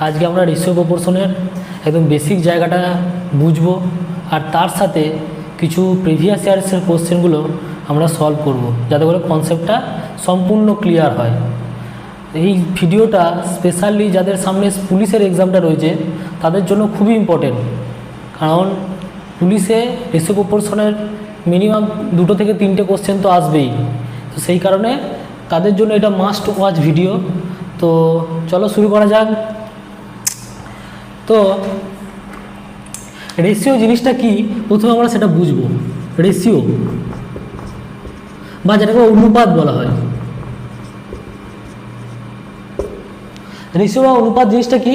আজকে আমরা রেশিও প্রপোর্শনের একদম বেসিক জায়গাটা বুঝবো, আর তার সাথে কিছু প্রিভিয়াস ইয়ার্সের কোশ্চেনগুলো আমরা সলভ করব, যাতে করে কনসেপ্টটা সম্পূর্ণ ক্লিয়ার হয়। এই ভিডিওটা স্পেশালি যাদের সামনে পুলিশের এক্সামটা রয়েছে তাদের জন্য খুবই ইম্পর্টেন্ট, কারণ পুলিশে রেশিও প্রপোর্শনের মিনিমাম 2 থেকে 3টে কোশ্চেন তো আসবেই। তো সেই কারণে তাদের জন্য এটা মাস্ট ওয়াচ ভিডিও। তো চলো শুরু করা যাক। তো রেশিও জিনিসটা কি প্রথমে আমরা সেটা বুঝবো। রেশিও বা যেটাকে অনুপাত বলা হয়। রেশিও বা অনুপাত জিনিসটা কি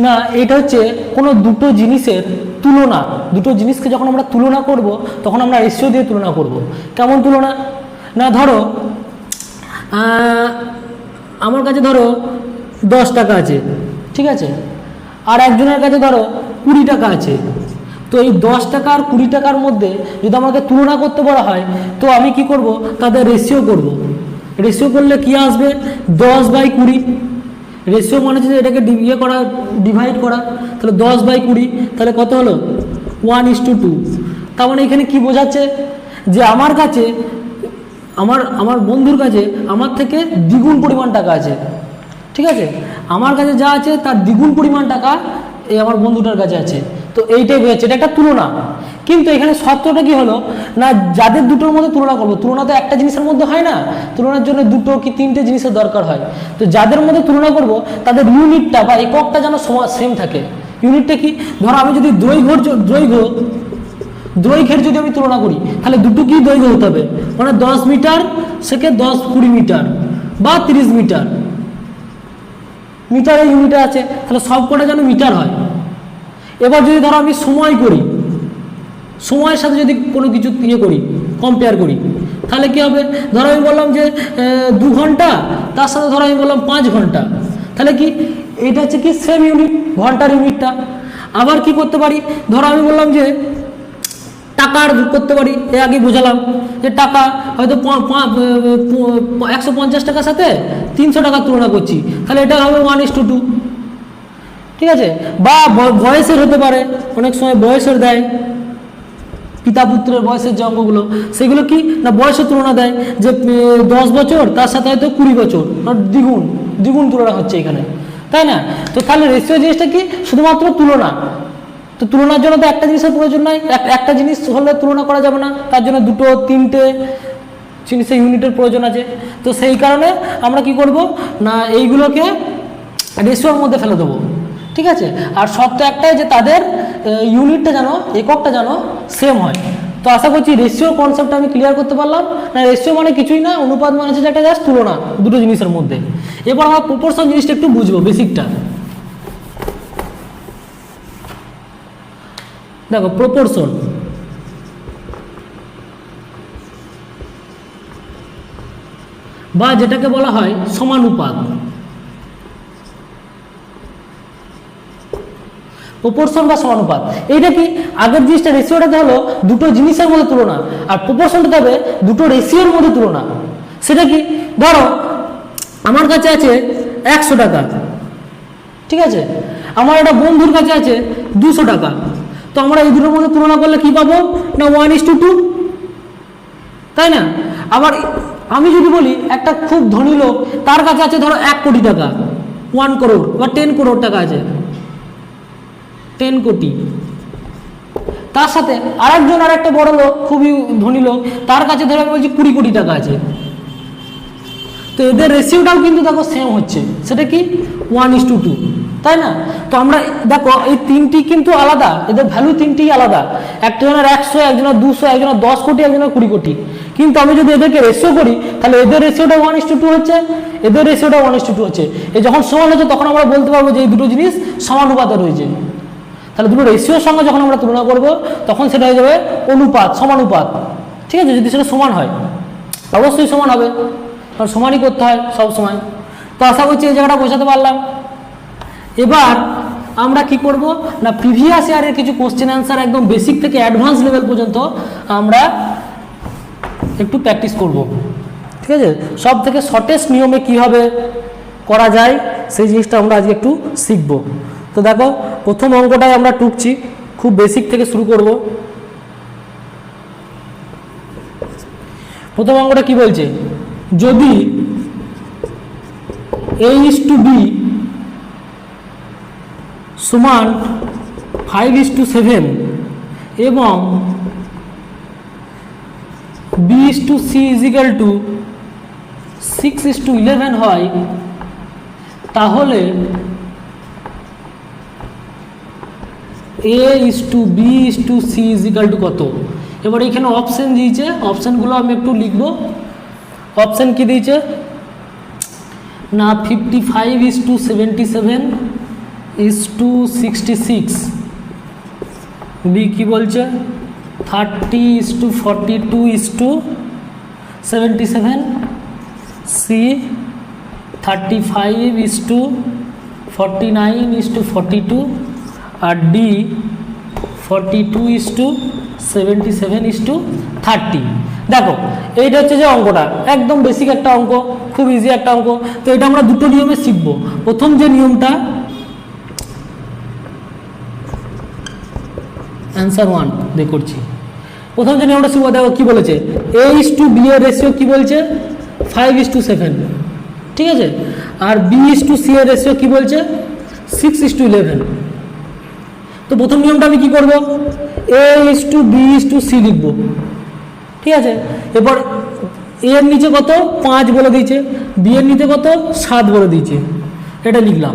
না, এটা হচ্ছে কোনো দুটো জিনিসের তুলনা। দুটো জিনিসকে যখন আমরা তুলনা করব তখন আমরা রেশিও দিয়ে তুলনা করব। কেমন তুলনা না, ধরো আমার কাছে ধরো 10 টাকা আছে, ঠিক আছে, আর একজনের কাছে ধরো 20 টাকা আছে। তো এই 10 টাকা আর 20 টাকার মধ্যে যদি আমাকে তুলনা করতে বলা হয় তো আমি কি করব, তাদের রেশিও করব। রেশিও করলে কি আসবে, 10/20। রেশিও মানে হচ্ছে এটাকে ডিভাইড করা, তাহলে 10/20, তাহলে কত হলো 1:2। তার মানে এখানে কি বোঝাচ্ছে যে আমার কাছে আমার বন্ধুর কাছে আমার থেকে দ্বিগুণ পরিমাণ টাকা আছে, ঠিক আছে। আমার কাছে যা আছে তার দ্বিগুণ পরিমাণ টাকা এই আমার বন্ধুটার কাছে আছে। তো এইটাই বোঝাচ্ছে, এটা একটা তুলনা। কিন্তু এখানে সত্যটা কি হলো না, যাদের দুটোর মধ্যে তুলনা করবো, তুলনা তো একটা জিনিসের মধ্যে হয় না, তুলনার জন্য 2 কি 3টে জিনিসের দরকার হয়। তো যাদের মধ্যে তুলনা করব তাদের ইউনিটটা বা এককটা যেন সেম থাকে। ইউনিটটা কি, ধরো আমি যদি দৈর্ঘ্যের যদি আমি তুলনা করি তাহলে দুটো কি দৈর্ঘ্য হতে হবে, মানে 10 মিটার সেকে 10-20 মিটার বা 30 মিটার। মিটারের ইউনিট আছে, তাহলে সব কটা যেন মিটার হয়। এবার যদি ধরো আমি সময় করি, সময়ের সাথে যদি কোনো কিছু করি, কম্পেয়ার করি, তাহলে কি হবে, ধরো আমি বললাম যে 2 ঘন্টা, তার সাথে ধরো আমি বললাম 5 ঘন্টা, তাহলে কি এটা হচ্ছে কি সেম ইউনিট, ঘন্টার ইউনিটটা। আবার কি করতে পারি, ধরো আমি বললাম যে টাকার করতে পারি, এর আগে বোঝালাম যে টাকা হয়তো 150 টাকার সাথে 300 টাকার তুলনা করছি, তাহলে এটা হবে 1:2, ঠিক আছে। বা বয়সের হতে পারে, অনেক সময় বয়সের দেয়, পিতা পুত্রের বয়সের যে অঙ্কগুলো সেগুলো কি না বয়সের তুলনা দেয়, যে 10 বছর তার সাথে হয়তো 20 বছর, দ্বিগুণ তুলনা হচ্ছে এখানে, তাই না। তো তাহলে রেশিও জিনিসটা কি শুধুমাত্র তুলনা। তো তুলনার জন্য তো একটা জিনিসের প্রয়োজন নাই, একটা জিনিস হলে তুলনা করা যাবে না, তার জন্য 2-3টে জিনিসের ইউনিটের প্রয়োজন আছে। তো সেই কারণে আমরা কি করব না, এইগুলোকে রেশিওর মধ্যে ফেলে দেবো, ঠিক আছে। আর শর্ত একটাই যে তাদের ইউনিটটা যেন, এককটা যেন সেম হয়। তো আশা করছি রেশিও কনসেপ্টটা আমি ক্লিয়ার করতে পারলাম। না, রেশিও মানে কিছুই না, অনুপাত মানে হচ্ছে একটা জাস্ট তুলনা দুটো জিনিসের মধ্যে। এবার আমরা প্রপোর্শন জিনিসটা একটু বুঝবো, বেসিকটা। দেখো প্রপোর্শন বা যেটাকে বলা হয় সমানুপাত। প্রপোর্শন বা সমানুপাত এইটা কি, আগের জিনিসটা রেশিওটাতে হলো দুটো জিনিসের মধ্যে তুলনা, আর প্রপোর্শনটা হবে দুটো রেশিওর মধ্যে তুলনা। সেটা কি, ধরো আমার কাছে আছে 100 টাকা, ঠিক আছে, আমার একটা বন্ধুর কাছে আছে 200 টাকা। তো আমরা এই দুটোর মধ্যে তুলনা করলে কি পাবো না 1:2, তাই না। আবার আমি যদি বলি একটা খুব ধনী লোক, তার কাছে আছে ধরো 1 কোটি টাকা, 1 করোড় বা 10 করোড় টাকা আছে, 10 কোটি। তার সাথে আরেকটা বড় লোক, খুবই ধনী লোক, তার কাছে ধরো আমি বলছি 20 কোটি টাকা আছে। তো এদের রেশিওটাও কিন্তু দেখো সেম হচ্ছে, সেটা কি 1:2, তাই না। তো আমরা দেখো এই তিনটি কিন্তু আলাদা, এদের ভ্যালু তিনটিই আলাদা, একজনের 100, একজনের 200, একজনের 10 কোটি, একজনের 20 কোটি। কিন্তু আমি যদি এদেরকে রেশিও করি তাহলে এদের রেশিওটা 1:2 হচ্ছে, এদের রেশিওটা 1:2 হচ্ছে। এই যখন সমান হচ্ছে তখন আমরা বলতে পারবো যে এই দুটো জিনিস সমানুপাতে রয়েছে। তাহলে দুটো রেশিওর সঙ্গে যখন আমরা তুলনা করব তখন সেটা হয়ে যাবে অনুপাত, সমানুপাত, ঠিক আছে। যদি সেটা সমান হয় অবশ্যই সমান হবে, কারণ সমানই করতে হয় সব সময়। তো আশা করছি এই জায়গাটা বোঝাতে পারলাম। এবার আমরা কি করব না, প্রিভিয়াস ইয়ারের কিছু কোশ্চেন অ্যান্সার একদম বেসিক থেকে অ্যাডভান্স লেভেল পর্যন্ত আমরা একটু প্র্যাকটিস করব, ঠিক আছে। সব থেকে শর্টেস্ট নিয়মে কি হবে, করা যায় সেই জিনিসটা আমরা আজকে একটু শিখব। তো দেখো প্রথম অঙ্কটাই আমরা টুকছি, খুব বেসিক থেকে শুরু করব। প্রথম অঙ্কটা কি বলছে, যদি A:B সমান 5:7 এবং B:C = 6:11 হয়, তাহলে A:B:C = কত। এবার এখানে অপশন দিয়েছে, অপশনগুলো আমি একটু লিখব। অপশন কি দিয়েছে না, 55:77:66, বি কি বলছে 30:42:77, সি 35:49:42 আর ডি 42:77:30। দেখো এইটা হচ্ছে যে অঙ্কটা একদম বেসিক একটা অঙ্ক, খুব ইজি একটা অঙ্ক। তো এটা আমরা দুটো নিয়মে শিখব। প্রথম যে নিয়মটা অ্যান্সার 1 দিয়ে করছি। প্রথম যে নিয়মটা শিখবো, দেখো কি বলেছে, A:B এর রেশিও কি বলছে 5:7, ঠিক আছে, আর B:C এর রেশিও কি বলছে 6:11। তো প্রথম নিয়মটা আমি কি করব, A:B:C লিখব, ঠিক আছে। এবার এ এর নিচে কত 5 বলে দিয়েছে, বি এর নিচে কত 7 বলে দিয়েছে, এটা লিখলাম।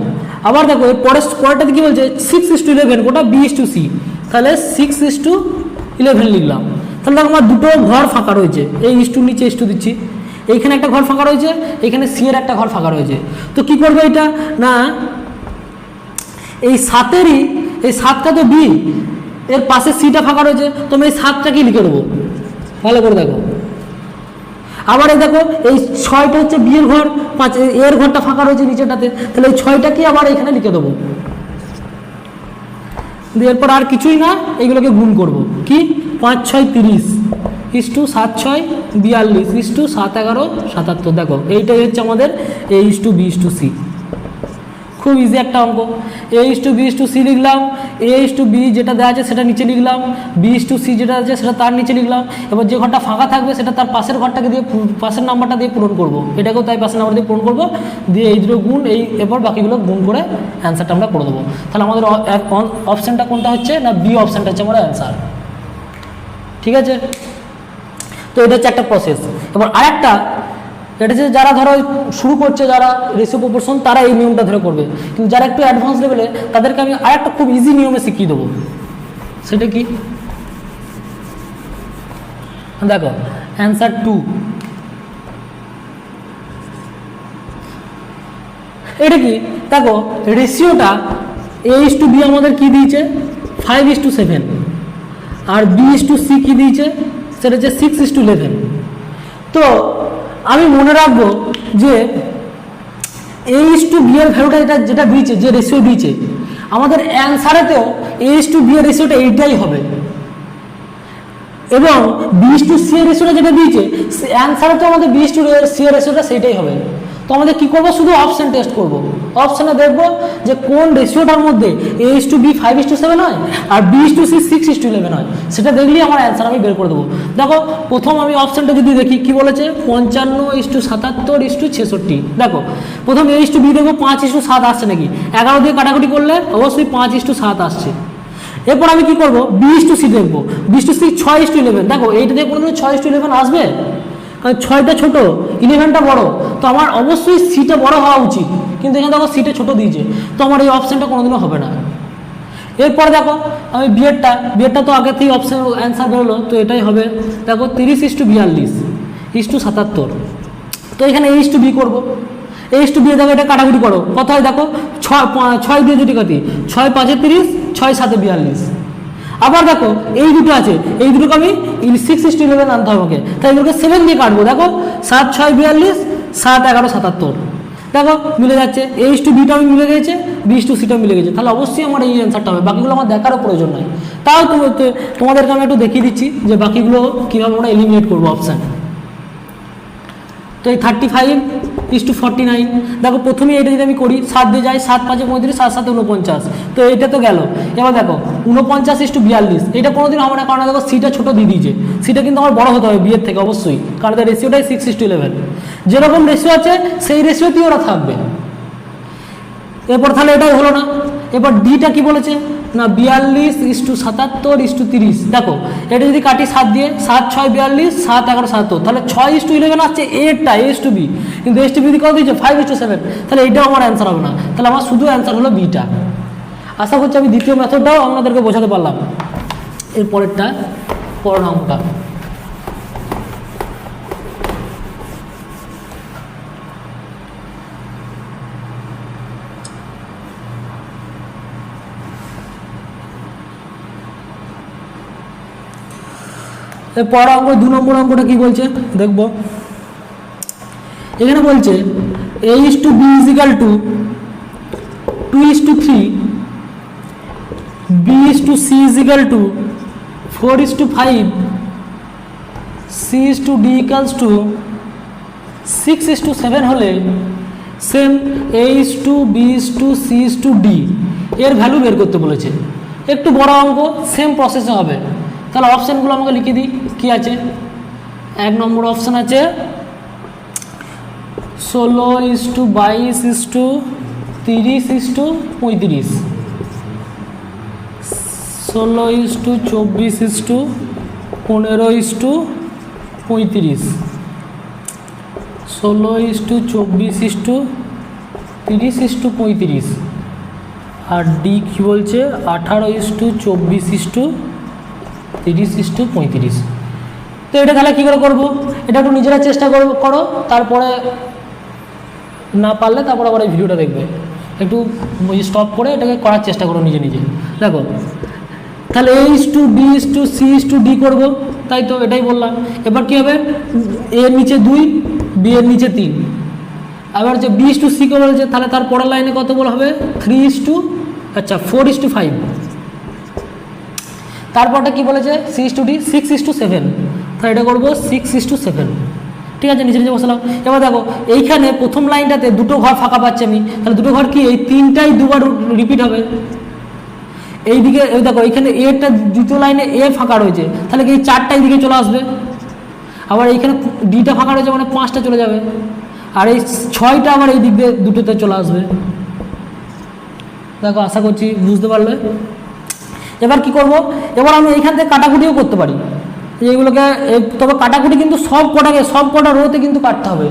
আবার দেখো এর পরেরটাতে কি বলছে 6:11, ওটা B:C, তাহলে 6:11 লিখলাম। তাহলে দেখো আমার দুটো ঘর ফাঁকা রয়েছে, এই ইস্টুর নিচে ইস্টু দিচ্ছি, এইখানে একটা ঘর ফাঁকা রয়েছে, এইখানে সি এর একটা ঘর ফাঁকা রয়েছে। তো কি করবে এটা না, এই 7-এরই এই 7টা তো বি, এর পাশে সিটা ফাঁকা রয়েছে, তো আমি এই 7টাকে লিখে দেবো, ভালো করে দেখো। আবার এই দেখো এই 6টা হচ্ছে বি এর ঘর, 5 এর ঘরটা ফাঁকা রয়েছে নিচেটাতে, তাহলে এই 6টাকে আবার এখানে লিখে দেবো। এরপর আর কিছুই না, এইগুলোকে গুণ করব, কি 5×6 = 30 7×6 = 42 7×11 77। দেখো এইটাই হচ্ছে আমাদের A:B:C। খুব ইজি একটা অঙ্ক। A:B:C লিখলাম, A:B যেটা দেওয়া আছে সেটা নিচে লিখলাম, B:C যেটা আছে সেটা তার নিচে লিখলাম। এবার যে ঘরটা ফাঁকা থাকবে সেটা তার পাশের ঘরটাকে দিয়ে, পাশের নাম্বারটা দিয়ে পূরণ করব, এটাকেও তাই পাশের নাম্বার দিয়ে পূরণ করব, দিয়ে এই দুটো গুণ, এই এরপর বাকিগুলো গুণ করে অ্যান্সারটা আমরা করে দেবো। তাহলে আমাদের অপশানটা কোনটা হচ্ছে না, বি অপশানটা হচ্ছে আমার অ্যান্সার, ঠিক আছে। তো এটা হচ্ছে একটা প্রসেস। এবার আরেকটা, এটা হচ্ছে যারা ধরো শুরু করছে, যারা রেশিও প্রপোর্শন, তারা এই নিয়মটা ধরে করবে, কিন্তু যারা একটু অ্যাডভান্স লেভেলে তাদেরকে আমি আরেকটা খুব ইজি নিয়মে শিখিয়ে দেবো। সেটা কি, দেখো অ্যান্সার 2। এটা কি, দেখো রেশিওটা A:B আমাদের কি দিয়েছে 5:7, আর B:C কি দিয়েছে সেটা হচ্ছে 6:11। তো আমি মনে রাখবো যে A:B এর ভ্যালুটা যেটা দিয়েছে, যে রেশিও দিয়েছে, আমাদের অ্যান্সারেতেও A:B এর রেশিওটা এইটাই হবে, এবং B:C এর রেশিওটা যেটা দিয়েছে অ্যান্সারেতেও আমাদের B:C এর রেশিওটা সেইটাই হবে। তো আমাদের কি করব, শুধু অপশন টেস্ট করব। অপশনে দেখব যে কোন রেশিওটার মধ্যে A:B 5:7 হয় আর B:C 6:11 হয়, সেটা দেখলেই আমার অ্যান্সার আমি বের করে দেবো। দেখো প্রথম আমি অপশনটা যদি দেখি কি বলেছে 55:77:66। দেখো প্রথম A:B দেখবো 5:7 আসছে নাকি, 11 দিয়ে কাটাকুটি করলে অবশ্যই 5:7 আসছে। এরপর আমি কি করব, B:C দেখবো, B:C 6:11। দেখো এইটা দিয়ে কোনোদিন 6:11 আসবে, কারণ 6টা ছোট 11টা বড়, তো আমার অবশ্যই সিটা বড় হওয়া উচিত, কিন্তু এখানে দেখো সিটা ছোট দিয়েছে, তো আমার এই অপশানটা কোনোদিনও হবে না। এরপর দেখো আমি বিয়েরটা তো আগে থেকে অপশান অ্যান্সার বেরোলো, তো এটাই হবে। দেখো 30:42:77। তো এখানে A:B করবো, A:B দেখো এটা কাটাকুটি করো, কত হয় দেখো 6 দিয়ে যদি কাটি 6 5 30, 6 7 42। আবার দেখো এই দুটো আছে, এই দুটোকে আমি 6:11 আনতে হবে আমাকে, তাই এগুলোকে 7 দিয়ে কাটবো। দেখো 7 6 42, 7 11 77। দেখো মিলে যাচ্ছে, A:B আমি মিলে গেছে, B:C মিলে গেছে, তাহলে অবশ্যই আমার এই অ্যান্সারটা হবে, বাকিগুলো আমার দেখারও প্রয়োজন নাই। তাও তোমাদেরকে আমি একটু দেখিয়ে দিচ্ছি যে বাকিগুলো কীভাবে আমরা এলিমিনেট করবো অপশান। তো এই 35 1:49। দেখো প্রথমেই এটা যদি আমি করি 7 দিয়ে যাই, 7 5 35, 7 7 49, তো এটা তো গেল। এবার দেখো 49:42, এটা কোনোদিন হবে না, কারণ দেখো সিটা ছোট দিয়ে দিয়েছে, সিটা কিন্তু আমার বড় হতে হবে বিয়ের থেকে অবশ্যই, কারণ তার রেশিওটাই 6:11, যেরকম রেশিও আছে সেই রেশিওতেই ওরা থাকবে। এরপর তাহলে এটাই হলো না। এবার ডিটা কি বলেছে না 42:77:30। দেখো এটা যদি কাটি 7 দিয়ে, 7 6 42, 7 11 77, তাহলে 6:11 আসছে এরটা A:B, কিন্তু A:B কত দিয়েছে 5:7, তাহলে এটাও আমার অ্যান্সার হবে না, তাহলে আমার শুধু অ্যান্সার হলো বিটা। আশা করছি আমি দ্বিতীয় মেথডটাও আপনাদেরকে বোঝাতে পারলাম। এর পরেরটা, পরের অঙ্কটা, এর পরের অঙ্ক 2 নম্বর অঙ্কটা কি বলছে দেখবো। এখানে বলছে A:B = 2:3, B:C = 4:5, C:D = 6:7 হলে সেম A:B:C:D এর ভ্যালু বের করতে বলেছে। একটু বড় অঙ্ক, সেম প্রসেসে হবে। তাহলে অপশানগুলো আমাকে লিখে দিই কি আছে। 1 নম্বর অপশান আছে 16:22:30:35, 16:24:15:35, 16:24:30:35, আর ডি কি বলছে 18:24:30:35। তো এটা তাহলে কী করে করবো, এটা একটু নিজেরা চেষ্টা করো, তারপরে না পারলে তারপরে আবার এই ভিডিওটা দেখবে, একটু স্টপ করে এটাকে করার চেষ্টা করো নিজে নিজে। দেখো তাহলে A:B:C:D করবো, তাই তো এটাই বললাম। এবার কী হবে, A এর নিচে 2, B এর নিচে 3, আবার যে B:C করে বলেছে, তাহলে তার পরের লাইনে কত বলা হবে 4:5। তারপরটা কি বলেছে C:D 6:7, তাহলে এটা করবো 6:7। ঠিক আছে, নিচে নিচে বসালাম। এবার দেখো এইখানে প্রথম লাইনটাতে দুটো ঘর ফাঁকা পাচ্ছি আমি, তাহলে দুটো ঘর কি এই 3টাই দুবার রিপিট হবে। এইদিকে দেখো এইখানে এটা দ্বিতীয় লাইনে এ ফাঁকা রয়েছে, তাহলে কি এই 4টা এইদিকে চলে আসবে। আবার এইখানে ডিটা ফাঁকা রয়েছে, মানে 5টা চলে যাবে, আর এই 6টা আবার এই দিক দিয়ে দুটোতে চলে আসবে। দেখো আশা করছি বুঝতে পারলে। এবার কি করব, এবার আমি এইখান থেকে কাটাকুটিও করতে পারি এইগুলোকে, তবে কাটাকুটি কিন্তু সব কটা রোতে কিন্তু কাটতে হবে,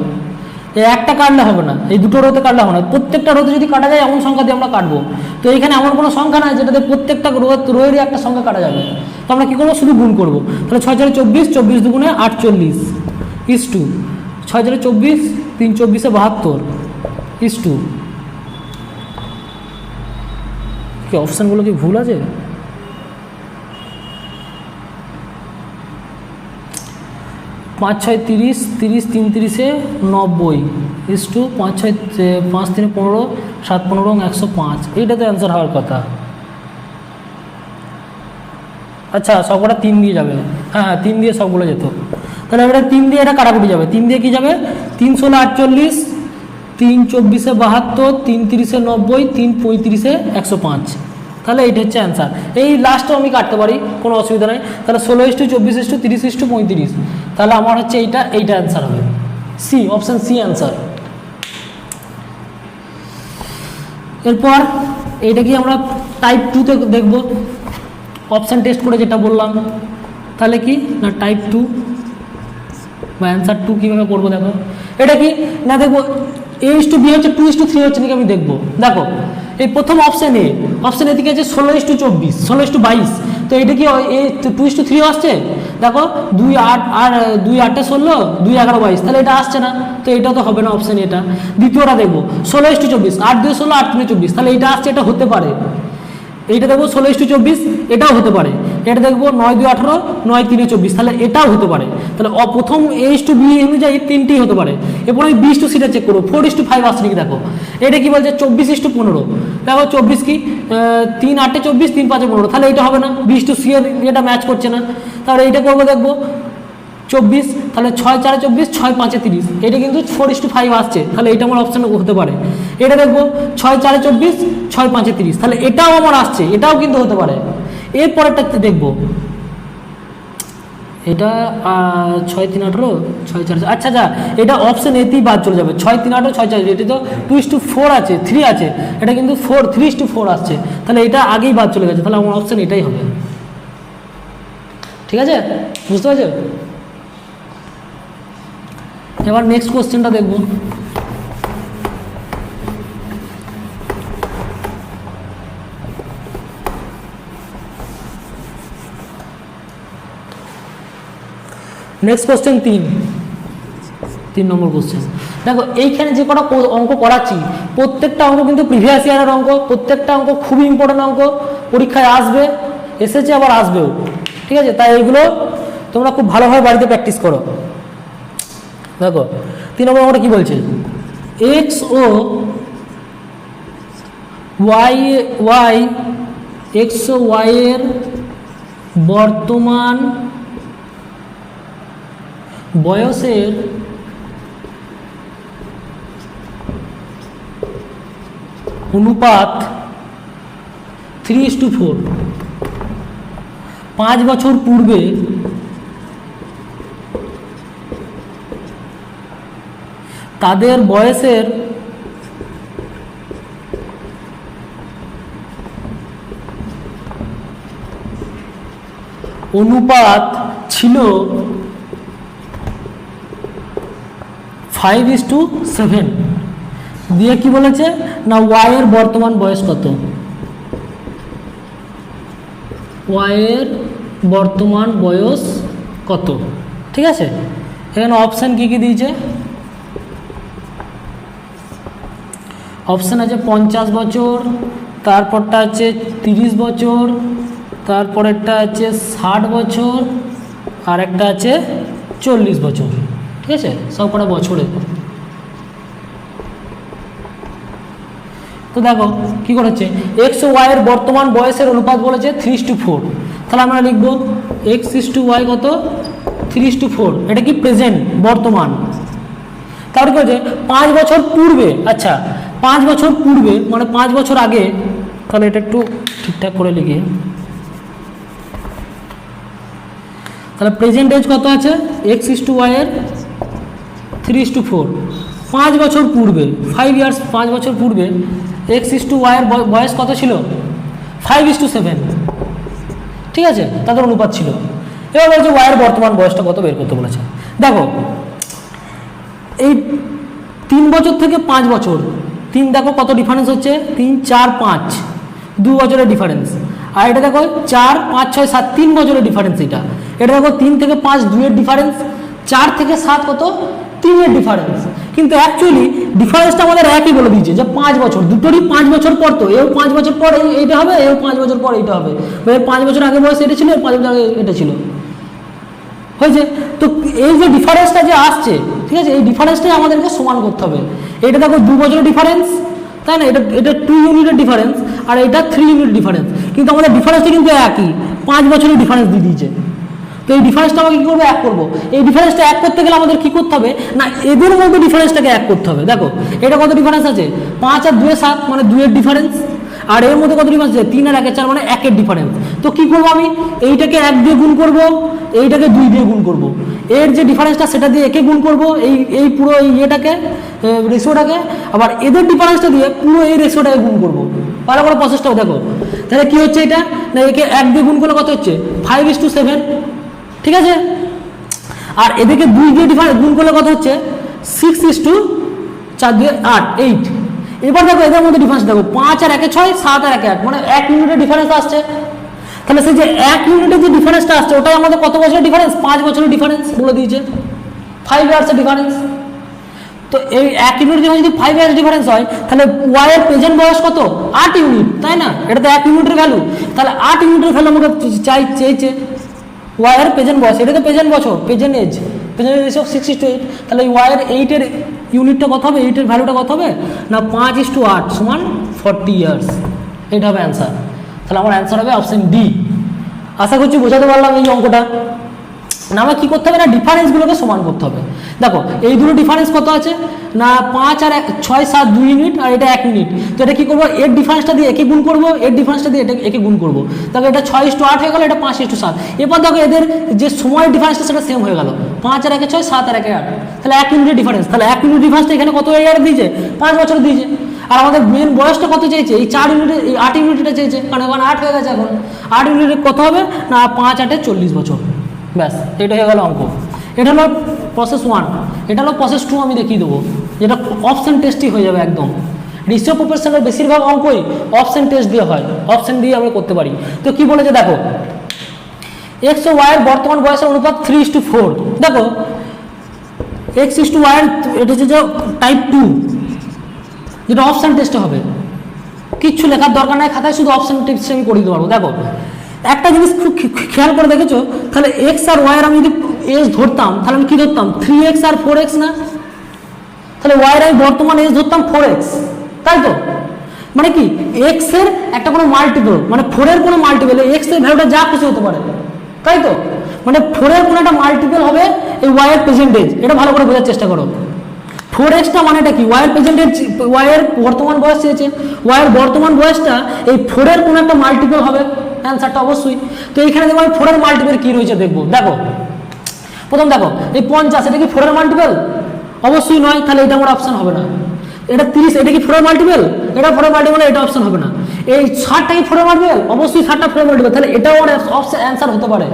এই একটা কাটলে হবে না, এই দুটো রোতে কাটলে হবে না, প্রত্যেকটা রোতে যদি কাটা যায় এমন সংখ্যা দিয়ে আমরা কাটবো। তো এইখানে এমন কোনো সংখ্যা নাই যেটাতে প্রত্যেকটা রোয়েরই একটা সংখ্যা কাটা যাবে, তো আমরা কী করবো শুধু গুণ করবো। তাহলে 6 4 24, 24 2 48 = 6 4 24, 3 24 72 = কি অপশানগুলো কি ভুল আছে? 5 6 30, 30 3 30 90 = 5 6 5 3 15, 7 15 105। এইটা তো অ্যান্সার হওয়ার কথা। আচ্ছা সবকটা 3 দিয়ে যাবে, হ্যাঁ 3 দিয়ে সবগুলো যেত। তাহলে এটা 3 দিয়ে এটা কাটাকুটি যাবে, 3 দিয়ে কি যাবে 3 16 48, 3 24 72, 3 30 90, 3 35 105। তাহলে এইটা হচ্ছে অ্যান্সার। এই লাস্টও আমি কাটতে পারি, কোনো অসুবিধা নেই। তাহলে 16:24:30:35, তাহলে আমার হচ্ছে এইটা অ্যান্সার হবে সি, অপশান সি অ্যান্সার। এরপর এইটা কি আমরা টাইপ 2তে দেখব, অপশান টেস্ট করে যেটা বললাম। তাহলে কি না টাইপ 2 বা অ্যান্সার 2 কীভাবে করবো দেখো। এটা কি না দেখবো A:B হচ্ছে 2:3 হচ্ছে নাকি আমি দেখবো। দেখো এই প্রথম অপশান এ দিকে আছে 16:24, 16:22, তো এটা কি 2:3 আসছে। দেখো 2 8 আর 2 8 16, 2 11 22, তাহলে এটা আসছে না, তো এটা তো হবে না অপশান এটা। দ্বিতীয়টা দেখবো 16:24, 8 2 16, 8 3 24, তাহলে এটা আসছে, এটা হতে পারে। এইটা দেখবো 16:24, এটাও হতে পারে। এটা দেখবো 9 2 18, 9 3 24, তাহলে এটাও হতে পারে। তাহলে প্রথম A:B অনুযায়ী 3টেই হতে পারে। এরপর আমি B:C চেক করবো 4:5 আসছে নাকি। দেখো এটা কি বলছে 24:15, দেখো 24 কি 3 8 24, 3 5 15, তাহলে এটা হবে না, B:C এর এটা ম্যাচ করছে না। তাহলে এইটা করবো দেখবো 24, তাহলে 6 4 24, 6 5 30, এটা কিন্তু 4:5 আসছে, তাহলে এটা আমার অপশন হতে পারে। এটা দেখবো 6 4 24, 6 5 30, তাহলে এটাও আমার আসছে, এটাও কিন্তু হতে পারে। এরপরেরটা দেখবো, এটা 6 3 18, 6 4, আচ্ছা যা, এটা অপশন এতেই বাদ চলে যাবে। 6 3 18, 6 4, এটা তো 2:4 আছে, 3 আছে, এটা কিন্তু 3:4 আসছে, তাহলে এটা আগেই বাদ চলে গেছে, তাহলে আমার অপশন এটাই হবে। ঠিক আছে, বুঝতে পারছো? এবার নেক্সট কোশ্চেনটা দেখবো। নেক্সট কোশ্চেন 3 নম্বর কোশ্চেন। দেখো এইখানে যে কটা অঙ্ক করাচ্ছি প্রত্যেকটা অঙ্ক কিন্তু প্রিভিয়াস ইয়ারের অঙ্ক, প্রত্যেকটা অঙ্ক খুবই ইম্পর্টেন্ট অঙ্ক, পরীক্ষায় আসবে, এসেছে আবার আসবেও। ঠিক আছে, তাই এইগুলো তোমরা খুব ভালোভাবে বাড়িতে প্র্যাকটিস করো। দেখো 3 নম্বর অঙ্কটা কি বলছে, এক্স ও ওয়াই এর বর্তমান বয়সের অনুপাত 3:4। 5 বছর পূর্বে তাদের বয়সের অনুপাত ছিল 5:7। দিয়ে কি বলেছে না ওয়াই এর বর্তমান বয়স কত, ওয়াই এর বর্তমান বয়স কত। ঠিক আছে, এখানে অপশান কি কি দিয়েছে, অপশান আছে 50 বছর, তারপরটা আছে 30 বছর, তারপরেরটা আছে 60 বছর, আর একটা আছে 40 বছর। ঠিক আছে, সব কটা বছরে। তো দেখো কি করেছে, এক্স ও ওয়াই এর বর্তমান বয়সের অনুপাত বলেছে 3:4, তাহলে আমরা লিখবো x:y কত 3:4, এটা কি প্রেজেন্ট বর্তমান। তারপরে কি হচ্ছে 5 বছর পূর্বে, আচ্ছা 5 বছর পূর্বে মানে 5 বছর আগে, তাহলে এটা একটু ঠিকঠাক করে লিখি। তাহলে প্রেজেন্ট এজ কত আছে x:y এর 3:4, 5 বছর পূর্বে 5 ইয়ার্স, 5 বছর পূর্বে x:y এর বয়স কত ছিল 5:7। ঠিক আছে, তাদের অনুপাত ছিল। এবার বলছে y এর বর্তমান বয়সটা কত বের করতে বলেছে। দেখো এই 3 বছর থেকে 5 বছর, 3 দেখো কত ডিফারেন্স হচ্ছে, 3 4 5, 2 বছরের ডিফারেন্স। আর এটা দেখো 4 5 6 7, 3 বছরের ডিফারেন্স। এটা দেখো 3 থেকে 5 2 এর ডিফারেন্স, 4 থেকে 7 কত 3 এর ডিফারেন্স। কিন্তু অ্যাকচুয়ালি ডিফারেন্সটা আমাদের একই বলে দিয়েছে যে 5 বছর, দুটোরই 5 বছর পর, তো এও 5 বছর পর এইটা হবে, এও 5 বছর পর এইটা হবে। 5 বছর আগে বয়স এটা ছিল, 5 বছর আগে এটা ছিল, হয়েছে। তো এই যে ডিফারেন্সটা যে আসছে, ঠিক আছে, এই ডিফারেন্সটাই আমাদেরকে সমান করতে হবে। এটা দেখো 2 বছরের ডিফারেন্স, তাই না, এটা 2 ইউনিটের ডিফারেন্স, আর এটা 3 ইউনিট ডিফারেন্স, কিন্তু আমাদের ডিফারেন্সটা কিন্তু একই, 5 বছরের ডিফারেন্স দিয়ে দিয়েছে। তো এই ডিফারেন্সটা আমাকে কী করবো, এক করবো। এই ডিফারেন্সটা এক করতে গেলে আমাদের কী করতে হবে না, এদের মধ্যে ডিফারেন্সটাকে এক করতে হবে। দেখো এটা কত ডিফারেন্স আছে, 5 আর 2 7 মানে 2 এর ডিফারেন্স, আর এর মধ্যে কত ডিফারেন্স আছে 3 আর 1 4 মানে 1 এর ডিফারেন্স। তো কী করবো আমি, এইটাকে 1 দিয়ে গুণ করবো, এইটাকে 2 দিয়ে গুণ করবো, এর যে ডিফারেন্সটা সেটা দিয়ে একে গুণ করবো, এই পুরো এই ইয়েটাকে রেশিওটাকে, আবার এদের ডিফারেন্সটা দিয়ে পুরো এই রেশিওটাকে গুণ করবো। ভালো করে প্রসেসটাও দেখো, তাহলে কী হচ্ছে এটা না, একে 1 দিয়ে গুণ করলে কত হচ্ছে 5:7। ঠিক আছে, আর এদিকে 2 দিয়ে গুণ করলে কত হচ্ছে 6:4 দিয়ে 8 8। এবার দেখো এদের মধ্যে ডিফারেন্স দেখো, 5 আর 1 6, 7 আর 1 8, মানে 1 ইউনিটের ডিফারেন্স আসছে। তাহলে সেই যে 1 ইউনিটের যে ডিফারেন্সটা আসছে ওটাই আমাদের কত বছরের ডিফারেন্স, 5 বছরের ডিফারেন্স বলে দিয়েছে, 5 ইয়ার্সের ডিফারেন্স। তো এই 1 ইউনিটের যদি 5 ইয়ার্স ডিফারেন্স হয়, তাহলে ওয়াই এর প্রেজেন্ট বয়স কত 8 ইউনিট, তাই না, এটা তো 1 ইউনিটের ভ্যালু। তাহলে 8 ইউনিটের ভ্যালু আমাকে চেয়েছে ওয়াই এর প্রেজেন্ট বয়স, এটা তো প্রেজেন্ট বছর, প্রেজেন্ট এজ 6:8। তাহলে ওয়াই এর 8 এর ইউনিটটা কত হবে, 8 এর ভ্যালুটা কত হবে না 5:8 সমান 40 ইয়ার্স। এটা হবে অ্যান্সার। তাহলে আমার অ্যান্সার হবে অপশন ডি। আশা করছি বোঝাতে পারলাম এই অঙ্কটা। না আমার কি করতে হবে না ডিফারেন্সগুলোকে সমান করতে হবে। দেখো এই দুটো ডিফারেন্স কত আছে না 5 আর 6 7 2 ইউনিট আর এটা 1 ইউনিট। তো এটা কি করবো এর ডিফারেন্সটা দিয়ে একে গুণ করবো, এর ডিফারেন্সটা দিয়ে এটা একে গুণ করবো। দেখো এটা 6:8 হয়ে গেল, এটা 5:7। এরপর দেখো এদের যে সময়ের ডিফারেন্সটা সেটা সেম হয়ে গেল, 5 আর 1 6 7 আর 1 8, তাহলে 1 ইউনিটের ডিফারেন্স। তাহলে 1 ইউনিট ডিফারেন্সটা এখানে কত ইয়ার দিয়েছে 5 বছর দিয়েছে। আর আমাদের মেন বয়সটা কত চাইছে এই 4 ইউনিটে, এই 8 ইউনিটটা চাইছে, কারণ এখন 8 হয়ে গেছে। এখন 8 ইউনিটে কত হবে না 5 8 40 বছর। ব্যাস এটা হয়ে গেল অঙ্ক। এটা হলো প্রসেস 1। এটা হলো প্রসেস 2 আমি দেখিয়ে দেবো, যেটা অপশন টেস্টই হয়ে যাবে একদম। রেশিও প্রপোর্শনের বেশিরভাগ অঙ্কই অপশন টেস্ট দিয়ে হয়, অপশন দিয়ে আমরা করতে পারি। তো কি বলেছে দেখো এক্স ও ওয়াই এর বর্তমান বয়সের অনুপাত 3:4। দেখো এক্স ইস টু ওয়াই এটা হচ্ছে যে টাইপ 2, যেটা অপশন টেস্টে হবে। কিচ্ছু লেখার দরকার নাই খাতায়, শুধু অপশন টেস্ট আমি করে দিতে পারবো। দেখো একটা জিনিস খুব খেয়াল করে দেখেছো, তাহলে এক্স আর ওয়াই এর আমি যদি এজ ধরতাম তাহলে আমি কি ধরতাম 3x আর 4x না, তাহলে ওয়াই এর আমি বর্তমান এজ ধরতাম 4x, তাই তো? মানে কি এক্স এর একটা কোনো মাল্টিপল, মানে 4 এর কোনো মাল্টিপল, এক্স এর ভ্যালুটা যা খুশি হতে পারে, তাই তো? মানে 4 এর কোনো একটা মাল্টিপল হবে এই ওয়াই এর প্রেজেন্টেজ। এটা ভালো করে বোঝার চেষ্টা করো। 4x মানেটা কি ওয়াই এর প্রেজেন্টেজ, ওয়াই এর বর্তমান বয়স চেয়েছে, ওয়াই এর বর্তমান বয়সটা এই 4 এর কোনো একটা মাল্টিপল হবে, অ্যান্সারটা অবশ্যই। তো এইখানে দেখো 4 এর মাল্টিপল কি রয়েছে দেখবো। দেখো প্রথম দেখো এই 50, এটা কি 4 এর মাল্টিপল? অবশ্যই নয়, তাহলে এটা আমার অপশন হবে না। এটা 30, এটা কি 4 এর মাল্টিপল? এটা 4 এর মাল্টিপল, এটা অপশন হবে না। এই 60টা কি 4 এর মাল্টিপল? অবশ্যই 60টা 4 এর মাল্টিপল, তাহলে এটাও ওর অপশন অ্যান্সার হতে পারে।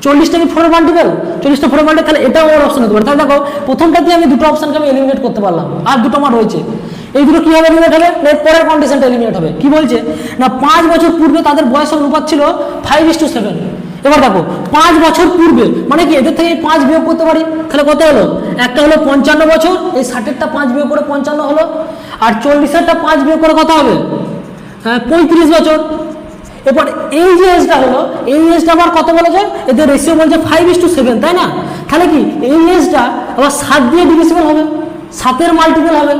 40টা কি 4 এর মাল্টিপল? 40টা 4 এর মাল্টিপল, তাহলে এটাও ওর অপশন হতে পারে। তাহলে দেখো প্রথমটা দিয়ে আমি দুটো অপশনকে আমি এলিমিনেট করতে পারলাম, আর দুটো আমার রয়েছে। এই দুটো কিভাবে এলিমিনেট হবে? এর পরের কন্ডিশনটা এলিমিনেট হবে। কি বলছে না 5 বছর পূর্বে তাদের বয়সের অনুপাত ছিল 5:7। এবার দেখো 5 বছর পূর্বে মানে কি এদের থেকে 5 বিয়োগ করতে পারি, তাহলে কত হলো? একটা হলো 55 বছর, এই 60-এরটা 5 বিয়োগ করে 55 হলো, আর 40-এরটা 5 বিয়োগ করে কত হবে? হ্যাঁ 35 বছর। এরপর এই যে এজটা হলো, এই এজটা আবার কত বলেছে? এদের রেশিও বলছে 5:7, তাই না? তাহলে কি এই এজটা আবার 7 দিয়ে ডিভিজিবল হবে, 7-এর মাল্টিপল হবে।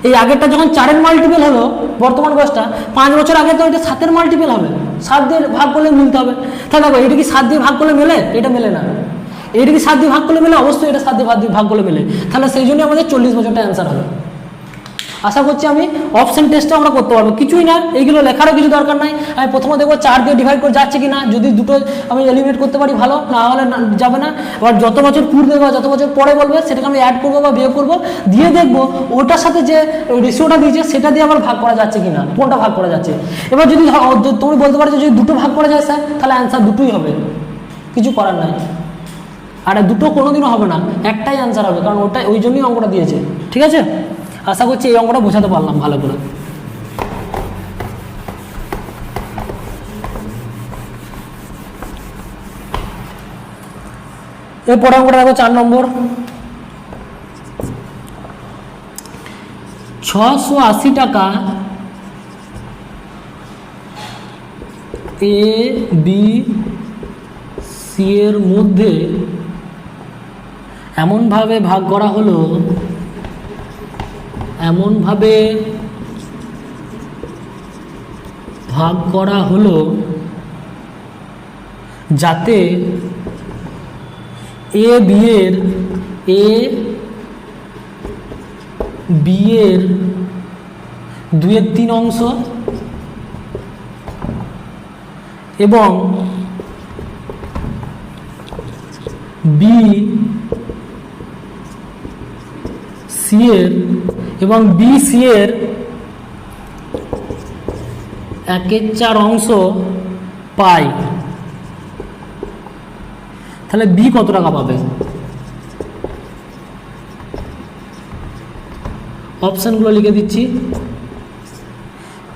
এই আগেরটা যখন 4-এর মাল্টিপল হলো বর্তমান বয়সটা, 5 বছর আগে তো এটা 7-এর মাল্টিপল হবে, 7 দিয়ে ভাগ করলে মিলতে হবে। তাহলে দেখো এটা কি 7 দিয়ে ভাগ করলে মেলে? এটা মেলে না। এটা কি 7 দিয়ে ভাগ করলে মেলে? অবশ্যই এটা 7 দিয়ে ভাগ করলে মেলে। তাহলে সেই জন্য আমাদের 40 বছরটা অ্যান্সার হবে। আশা করছি আমি অপশন টেস্টটা আমরা করতে পারবো, কিছুই না, এইগুলো লেখারও কিছু দরকার নাই। আমি প্রথমে দেখবো 4 দিয়ে ডিভাইড করে যাচ্ছে কি না, যদি দুটো আমি এলিমিনেট করতে পারি ভালো, না হলে যাবে না। এবার যত বছর পূর্বে বা যত বছর পরে বলবে সেটাকে আমি অ্যাড করবো বা বিয়োগ করবো, দিয়ে দেখবো ওটার সাথে যে রেশিওটা দিয়েছে সেটা দিয়ে আবার ভাগ করা যাচ্ছে কি না, কোনটা ভাগ করা যাচ্ছে। এবার যদি তুমি বলতে পারো যদি দুটো ভাগ করা যায় স্যার, তাহলে অ্যান্সার দুটোই হবে, কিছু করার নাই। আর দুটো কোনোদিনও হবে না, একটাই অ্যান্সার হবে, কারণ ওটাই ওই জন্যই অঙ্কটা দিয়েছে। ঠিক আছে, আশা করছি এই অঙ্কটা বোঝাতে পারলাম ভালো করে। এরপরে অঙ্কটা দেখো 4 নম্বর। 680 টাকা এ বি সি এর মধ্যে এমনভাবে ভাগ করা হলো, যাতে এ বি এর 2/3 অংশ এবং বি সি এর 1/4 অংশ পাই, তাহলে বি কত টাকা পাবে? অপশনগুলো লিখে দিচ্ছি।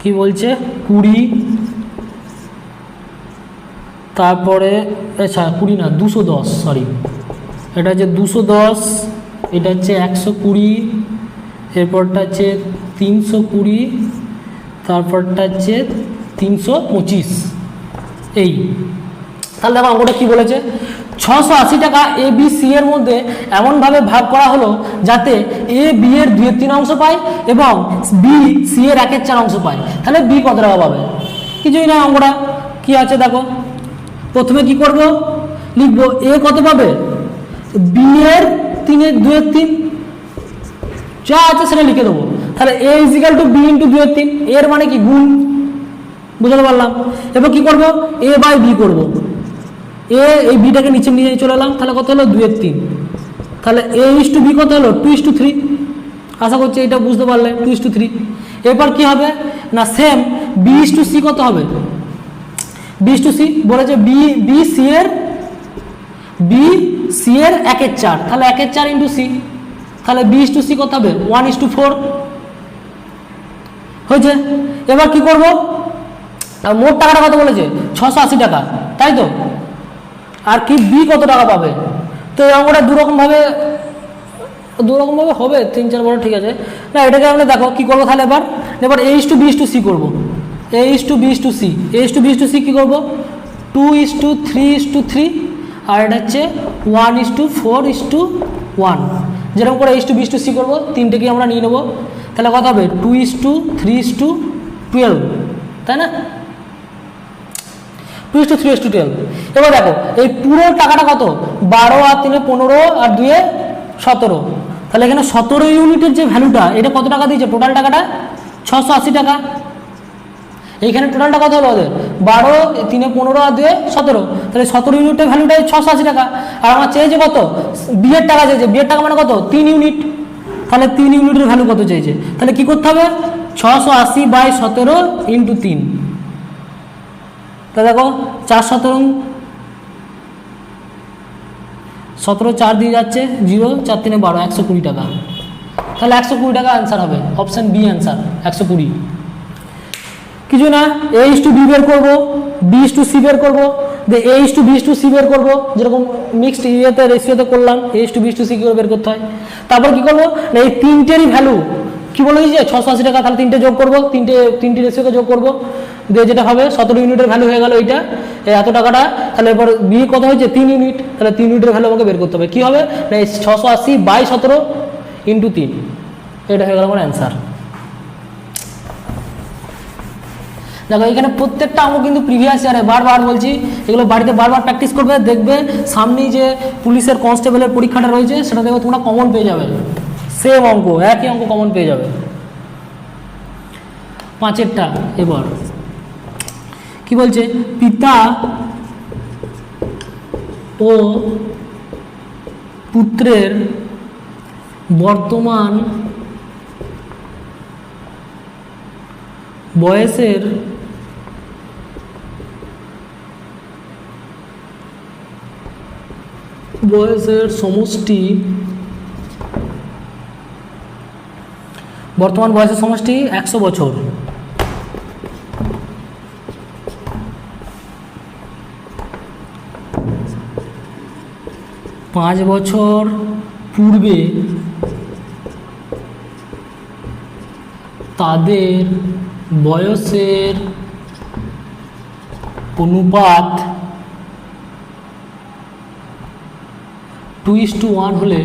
কি বলছে 20, তারপরে আচ্ছা 20 না 210, সরি এটা হচ্ছে 210, এটা হচ্ছে 120, এরপরটা হচ্ছে 320, তারপরটা হচ্ছে 325। এই তাহলে দেখো অঙ্কটা কি বলেছে, 680 টাকা এ বি সি এর মধ্যে এমনভাবে ভাগ করা হলো যাতে এ বি এর 2/3 অংশ পায় এবং বি সি এর 1/4 অংশ পায়, তাহলে বি কত টাকা পাবে? কিছুই না, অঙ্কটা কি আছে দেখো। প্রথমে কি করব, লিখবো এ কত পাবে, বি এর 3 2 এর 3 যা আছে সেটা লিখে দেবো। তাহলে a is equal to b into 2 এর 3, এর মানে কি গুণ, বুঝতে পারলাম। এবার কি করব, এ বাই বি করবো, এই বিটাকে নিচে নিয়ে চলে এলাম, তাহলে কত হলো 2 এর 3, তাহলে এ ইস টু বি কত হলো 2 ইস টু 3। আশা করছি এটা বুঝতে পারলে, 2 ইস টু 3। এরপর কি হবে না, same b is to c কত হবে, বি ইস টু সি বলেছে বি সি এর 1 এর 4, তাহলে 1 এর 4 ইন্টু সি, তাহলে বি ইস টু সি কত হবে 1 ইস টু 4 হয়েছে। এবার কি করব, মোট টাকাটা কত বলেছে 680 টাকা, তাই তো। আর কি বি কত টাকা পাবে, তো এই অঙ্কটা দুরকম ভাবে হবে, 3 4 বড়, ঠিক আছে না। এটাকে আমরা দেখো কি করবো, তাহলে এবার a is to b is to c করবো, a is to b is to c, a is to b is to c কী করবো 2 ইস টু 3 ইস টু 3, আর এটা হচ্ছে 1 ইস টু 4 ইস টু 1। যেরকম করে a is to b is to c করবো, তিনটেকে আমরা নিয়ে নেবো, তাহলে কত হবে 2 ইস টু 3 ইস টু 12, তাই না, 2 ইস টু 3 ইস টু 12। এবার দেখো এই পুরো টাকাটা কত, 12 আর 3 15 আর 2 17, তাহলে এখানে 17 ইউনিটের যে ভ্যালুটা, এটা কত টাকা দিয়েছে, টোটাল টাকাটা 680 টাকা। এইখানে টোটালটা কত হলো ওদের, 12 3 15 আর 2 17, তাহলে 17 ইউনিটের ভ্যালুটা 680 টাকা। আর আমার চেয়েছে কত, বিয়ের টাকা চেয়েছে, বিয়ের টাকা মানে কত 3 ইউনিট, তাহলে 3 ইউনিটের ভ্যালু কত চেয়েছে, তাহলে কি করতে হবে 680 বাই 17 ইন্টু 3, তা দেখো 4 17 17 4 দিয়ে যাচ্ছে 0, 4 3 12, 120 টাকা। তাহলে 120 টাকা অ্যান্সার হবে, অপশন বি অ্যান্সার 120। কিছু না, এ ইস টু বি বের করবো, বি ইস টু সি বের করবো, a is to b is to c বের করবো, যেরকম মিক্সড ইয়েতে রেশিওতে করলাম, a is to b is to c করে বের করতে হয়। তারপর কি করবো, এই তিনটেরই ভ্যালু কি বলে দিয়েছে 680 টাকা, তাহলে তিনটে যোগ করবো, তিনটি রেশিওকে যোগ করবো, দিয়ে যেটা হবে 17 ইউনিটের ভ্যালু হয়ে গেল এইটা, এত টাকাটা। তাহলে এবার বি কত হয়েছে 3 ইউনিট, তাহলে 3 ইউনিটের ভ্যালু আমাকে বের করতে হবে, কি হবে না 680 বাই 17 ইন্টু 3, এটা হয়ে গেল আমার অ্যান্সার। দেখো এখানে প্রত্যেকটা অঙ্ক কিন্তু প্রিভিয়াস ইয়ারে, বারবার বলছি এগুলো বাড়িতে বারবার প্র্যাকটিস করবে, দেখবে সামনেই যে পুলিশের কনস্টেবলের পরীক্ষাটা রয়েছে সেটা দেখবে তোমরা কমন পেয়ে যাবে, সেম অঙ্ক, একই অঙ্ক কমন পেয়ে যাবে। 5এরটা এবার কি বলছে, পিতা ও পুত্রের বর্তমান বয়সের সমষ্টি, বর্তমান বয়সের সমষ্টি 100 বছর। 5 বছর পূর্বে তাদের বয়সের অনুপাত 2:1 হলে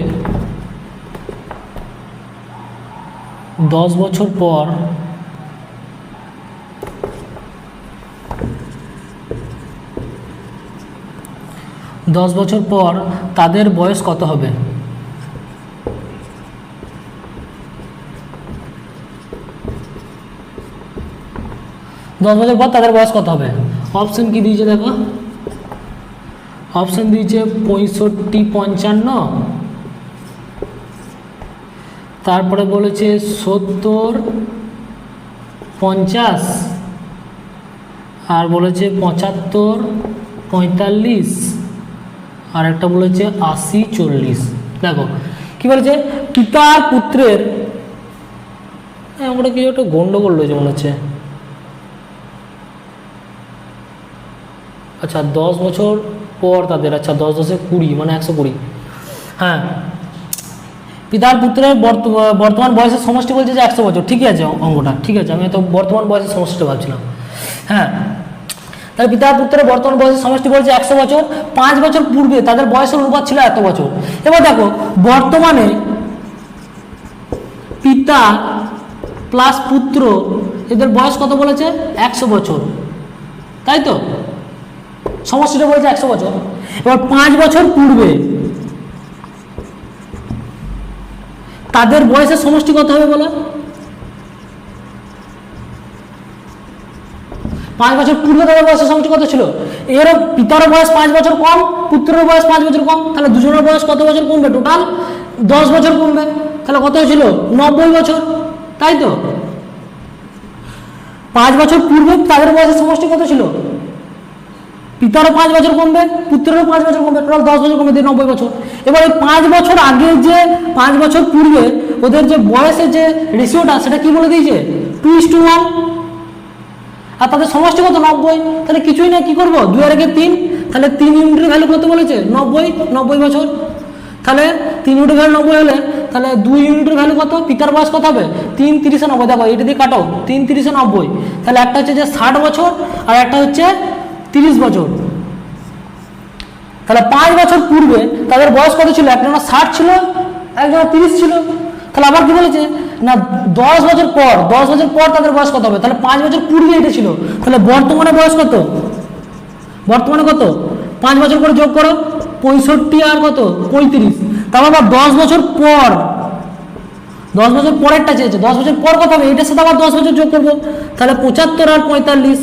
10 বছর পর তাদের বয়স কত হবে? 10 বছর পর তাদের বয়স কত হবে? অপশন কি দিয়েছে দেখো, অপশন দিয়েছে 65 55, তারপরে বলেছে 70 50, আর বলেছে 75 45, আর একটা বলেছে 80 40। দেখো কি বলেছে, পিতা আর পুত্রের, আমরা কি একটা গন্ডগোল রয়েছে মনে হচ্ছে। আচ্ছা 10 বছর পর তাদের, আচ্ছা 10 10 20 মানে 120। হ্যাঁ, পিতার পুত্রের বর্তমান বয়সের সমষ্টি বলছে যে 100 বছর, ঠিকই আছে অঙ্কটা, ঠিক আছে, আমি তো বর্তমান বয়সের সমষ্টিটা ভাবছিলাম। হ্যাঁ, তাহলে পিতা পুত্রের বর্তমান বয়সের সমষ্টি বলছে 100 বছর, 5 বছর পূর্বে তাদের বয়সের অনুপাত ছিল এত বছর। এবার দেখো বর্তমানে পিতা প্লাস পুত্র এদের বয়স কত বলেছে 100 বছর, তাই তো। সমষ্টিটা বলেছে 100 বছর। এবার 5 বছর পূর্বে তাদের বয়সের সমষ্টি কত হবে বলো? 5 বছর পূর্বে তাদের বয়সের সমষ্টি কত ছিল? এর পিতার বয়স 5 বছর কম, পুত্রের বয়স 5 বছর কম, তাহলে দুজনের বয়স কত বছর কমবে? টোটাল 10 বছর কমবে। তাহলে কত হয়েছিল? 90 বছর, তাই তো? 5 বছর পূর্বে তাদের বয়সের সমষ্টি কত ছিল? পিতারও 5 বছর কমবে, পুত্রেরও 5 বছর কমবে, টোটাল 10 বছর কমবে, 90 বছর। এবার এই 5 বছর আগে যে 5 বছর পূর্বে ওদের যে বয়সের যে রেশিওটা সেটা কি বলে দিয়েছে? 2:1। আর তাদের সমষ্টি কত? 90। তাহলে কিছুই না, কি করবো? 2 আর 1 3, তাহলে 3 ইউনিটের ভ্যালু কত বলেছে? 90 বছর। তাহলে 3 ইউনিটের ভ্যালু 90 হলে তাহলে 2 ইউনিটের ভ্যালু কত? পিতার বয়স কত হবে? 3 3 90। দেখো এটা দিয়ে কাটো, 3 3 90। তাহলে একটা হচ্ছে যে 60 বছর আর একটা হচ্ছে 30 বছর। তাহলে 5 বছর পূর্বে তাদের বয়স কত ছিল? একজনের 60 ছিল, একজনের 30 ছিল। তাহলে আবার কি বলেছে না 10 বছর পর তাদের বয়স কত হবে? তাহলে 5 বছর পূর্বে এটা ছিল, তাহলে বর্তমানে বয়স কত? বর্তমানে কত? 5 বছর করে যোগ করো, 65 আর কত? 35। তারপর আবার 10 বছর পর, 10 বছর পরেরটা চেয়েছে, 10 বছর পর কত হবে? এটার সাথে আবার 10 বছর যোগ করবো, তাহলে 75 আর 45।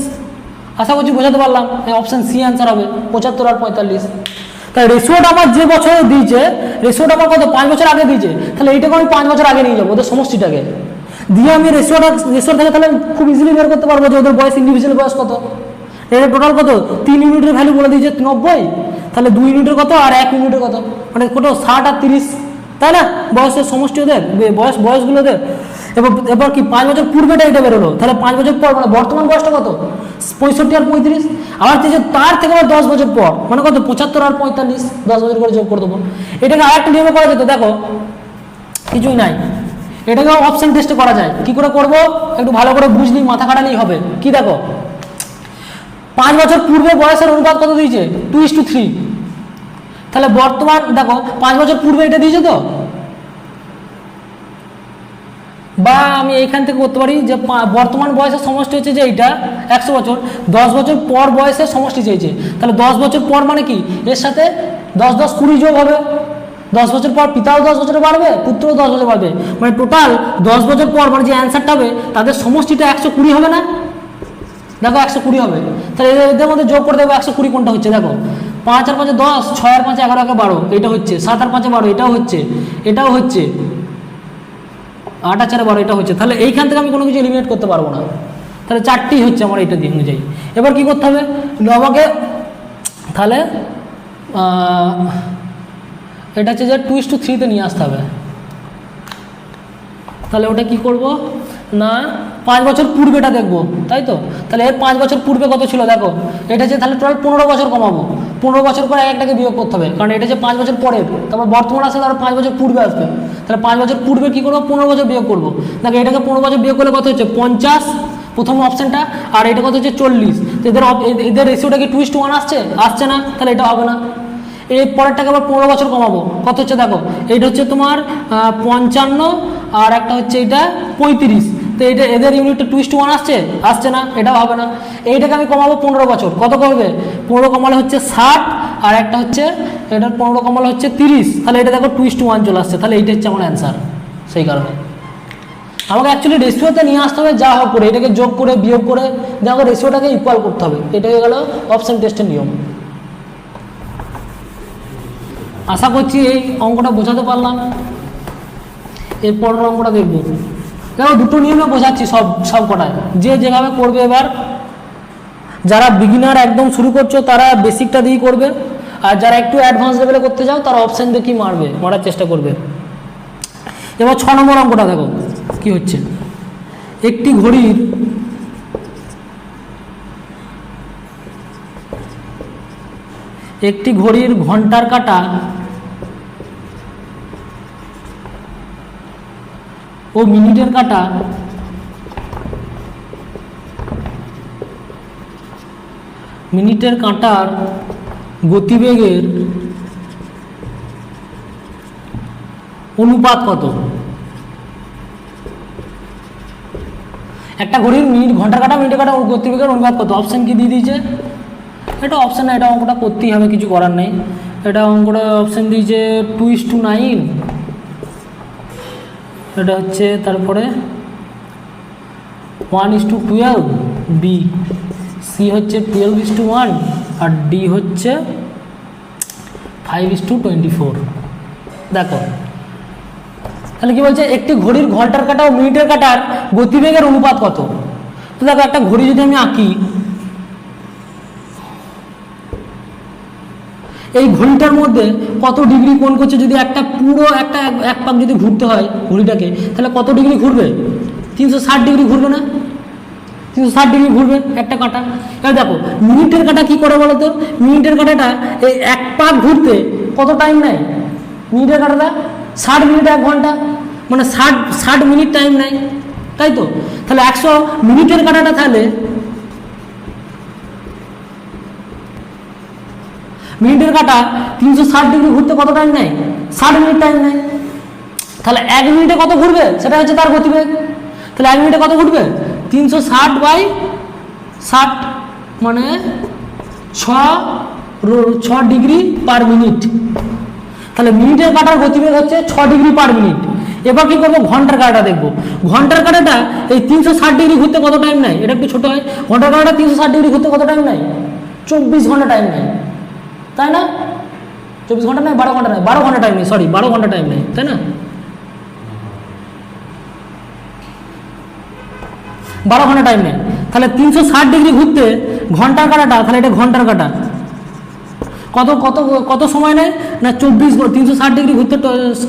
আশা করছি বোঝাতে পারলাম। অপশন সি অ্যান্সার হবে 75 আর 45। তাই রেশিওটা আমার যে বছরে দিয়েছে, রেশিওটা আমার কত? 5 বছর আগে দিয়েছে, তাহলে এইটাকে আমি 5 বছর আগে নিয়ে যাবো ওদের সমষ্টিটাকে দিয়ে। আমি রেশিওর থেকে তাহলে খুব ইজিলি বের করতে পারবো যে ওদের বয়স, ইন্ডিভিজুয়াল বয়স কত। এটা টোটাল কত? 3 ইউনিটের ভ্যালু বলে দিয়েছে 90, তাহলে 2 ইউনিটের কত আর 1 ইউনিটের কত? মানে কত? 60 আর 30, তাই না? বয়সের সমষ্টি ওদের, বয়সগুলো ওদের। এবার কি 5 বছর পূর্বেটা এটা বেরোলো, তাহলে 5 বছর পর মানে বর্তমান বয়সটা কত? 65 আর 35। আবার তার থেকে আবার 10 বছর পর মানে কত? 75 আর 45, 10 বছর করে যোগ করে দেবো। এটাকে আরেকটা নিয়মে করা যেত, দেখো কিছুই নাই, এটাকে অপশন টেস্টে করা যায়। কি করে করব? একটু ভালো করে বুঝলি, মাথা খাটালেই হবে। কি দেখো, 5 বছর পূর্বে বয়সের অনুপাত কত দিয়েছে? 2:3। তাহলে বর্তমান দেখো 5 বছর পূর্বে এটা দিয়েছে তো, বা আমি এইখান থেকে করতে পারি যে বর্তমান বয়সের সমষ্টি হচ্ছে যে এইটা 100 বছর, 10 বছর পর বয়সের সমষ্টি চেয়েছে। তাহলে 10 বছর পর মানে কি? এর সাথে 10 10 20 যোগ হবে। 10 বছর পর পিতাও 10 বছরে বাড়বে, পুত্রও 10 বছর বাড়বে, মানে টোটাল 10 বছর পর মানে যে অ্যান্সারটা হবে তাদের সমষ্টিটা 120 হবে না? দেখো 120 হবে। তাহলে এদের মধ্যে যোগ করে দেবো 120 কোনটা হচ্ছে। দেখো 5 আর 5 10, 6 আর 5 11 আর 12 এটা হচ্ছে, 7 আর 5 12 এটাও হচ্ছে, এটাও হচ্ছে, 8 আর 4 12 এটা হচ্ছে। তাহলে এইখান থেকে আমি কোনো কিছু এলিমিনেট করতে পারবো না, তাহলে 4টেই হচ্ছে আমার এটা দিয়ে অনুযায়ী। এবার কি করতে হবে? আমাকে তাহলে এটা হচ্ছে যে 2:3 নিয়ে আসতে হবে। তাহলে ওটা কি করব না 5 বছর পূর্বেটা দেখবো, তাই তো? তাহলে এর 5 বছর পূর্বে কত ছিল দেখো, এটা যে তাহলে টোটাল 15 বছর কমাবো, 15 বছর করে একটাকে বিয়োগ করতে হবে, কারণ এটা যে 5 বছর পরের, তারপর বর্তমান আসে, তারপর 5 বছর পূর্বে আসবে। তাহলে 5 বছর পূর্বে কি করবো? 15 বছর বিয়োগ করবো। দেখো এটাকে 15 বছর বিয়োগ করলে কত হচ্ছে? 50 প্রথম অপশনটা, আর এটা কত হচ্ছে? 40। এদের রেশিওটা কি 2:1 আসছে না, তাহলে এটা হবে না। এর পরেরটাকে আবার 15 বছর কমাবো, কত হচ্ছে দেখো, এইটা হচ্ছে তোমার 55 আর একটা হচ্ছে এটা 35। তো এটা এদের ইউনিটটা 2:1 আসছে না, এটাও হবে না। এইটাকে আমি কমাবো 15 বছর, কত করবে? 15 কমালে হচ্ছে 60 আর একটা হচ্ছে এটার 15 কমালে হচ্ছে 30। তাহলে এটা দেখো 2:1 চলে আসছে, তাহলে এইটা হচ্ছে আমার অ্যান্সার। সেই কারণে আমাকে অ্যাকচুয়ালি রেশিওতে নিয়ে আসতে হবে, যা হোক করে এটাকে যোগ করে বিয়োগ করে দেখো রেশিওটাকে ইকুয়াল করতে হবে। এটা হয়ে গেল অপশন টেস্টের নিয়ম। আশা করছি এই অঙ্কটা বোঝাতে পারলাম। এরপরের অঙ্কটা দেখব। দেখো দুটো নিয়মে বোঝাচ্ছি সব কটায়, যে যেভাবে করবে। এবার যারা বিগিনার একদম শুরু করছো তারা বেসিকটা দিয়েই করবে, আর যারা একটু অ্যাডভান্স লেভেলে করতে চাও তারা অপশান দেখি মারার চেষ্টা করবে। এবার 6 নম্বর অঙ্কটা দেখো কি হচ্ছে। একটি ঘড়ির ঘন্টার কাঁটা ও মিনিটের কাঁটা মিনিটের কাঁটার গতিবেগের অনুপাত কত? একটা ঘড়ির ঘন্টার কাঁটা মিনিটের কাঁটা গতিবেগের অনুপাত কত? অপশন কি দিয়ে দিয়েছে? এটা অপশানে, এটা অঙ্কটা করতেই হবে, কিছু করার নেই। এটা অঙ্কটা অপশান দিয়েছে 2:9, এটা হচ্ছে তারপরে 1:12, বি, সি হচ্ছে 12:1, আর ডি হচ্ছে 5:24। দেখো তাহলে কি বলছে, একটি ঘড়ির ঘন্টার কাঁটা ও মিনিটের কাঁটার গতিবেগের অনুপাত কত? তো দেখো একটা ঘড়ি যদি আমি আঁকি, এই ঘড়িটার মধ্যে কত ডিগ্রি কোণ করছে, যদি একটা পুরো এক পাক যদি ঘুরতে হয় ঘড়িটাকে, তাহলে কত ডিগ্রি ঘুরবে? 360 ডিগ্রি ঘুরবে না? 360 ডিগ্রি ঘুরবে একটা কাঁটা। এবার দেখো মিনিটের কাঁটা কি করে বলো তো, মিনিটের কাঁটাটা এই এক পাক ঘুরতে কত টাইম নেয়? মিনিটের কাঁটাটা 60 মিনিট 1 ঘন্টা, মানে 60 মিনিট টাইম নেয়, তাই তো? তাহলে 100 মিনিটের কাঁটাটা, তাহলে মিনিটের কাঁটা 360 ডিগ্রি ঘুরতে কত টাইম নেয়? 60 মিনিট টাইম নেয়। তাহলে 1 মিনিটে কত ঘুরবে সেটা হচ্ছে তার গতিবেগ। তাহলে 1 মিনিটে কত ঘুরবে? 360/60, মানে 6 ডিগ্রি পার মিনিট। তাহলে মিনিটের কাঁটার গতিবেগ হচ্ছে 6 ডিগ্রি পার মিনিট। এবার কি করবো, ঘন্টার কাঁটাটা দেখবো। ঘন্টার কাঁটাটা এই 360 ডিগ্রি ঘুরতে কত টাইম নেয়? এটা একটু ছোট হয়। ঘন্টার কাঁটাটা 360 ডিগ্রি ঘুরতে কত টাইম নেয়? 24 ঘন্টা টাইম নেয়, তাই না? 24 ঘন্টা নেয়, 12 ঘন্টা নেয়, 12 ঘন্টা টাইম নেই, সরি 12 ঘন্টা টাইম নেই, তাই না? 12 ঘন্টা টাইম নেয়। তাহলে 360 ডিগ্রি ঘুরতে ঘন্টার কাঁটাটা, তাহলে এটা ঘন্টার কাঁটা কত কত কত সময় নেয় না? 360 ডিগ্রি ঘুরতে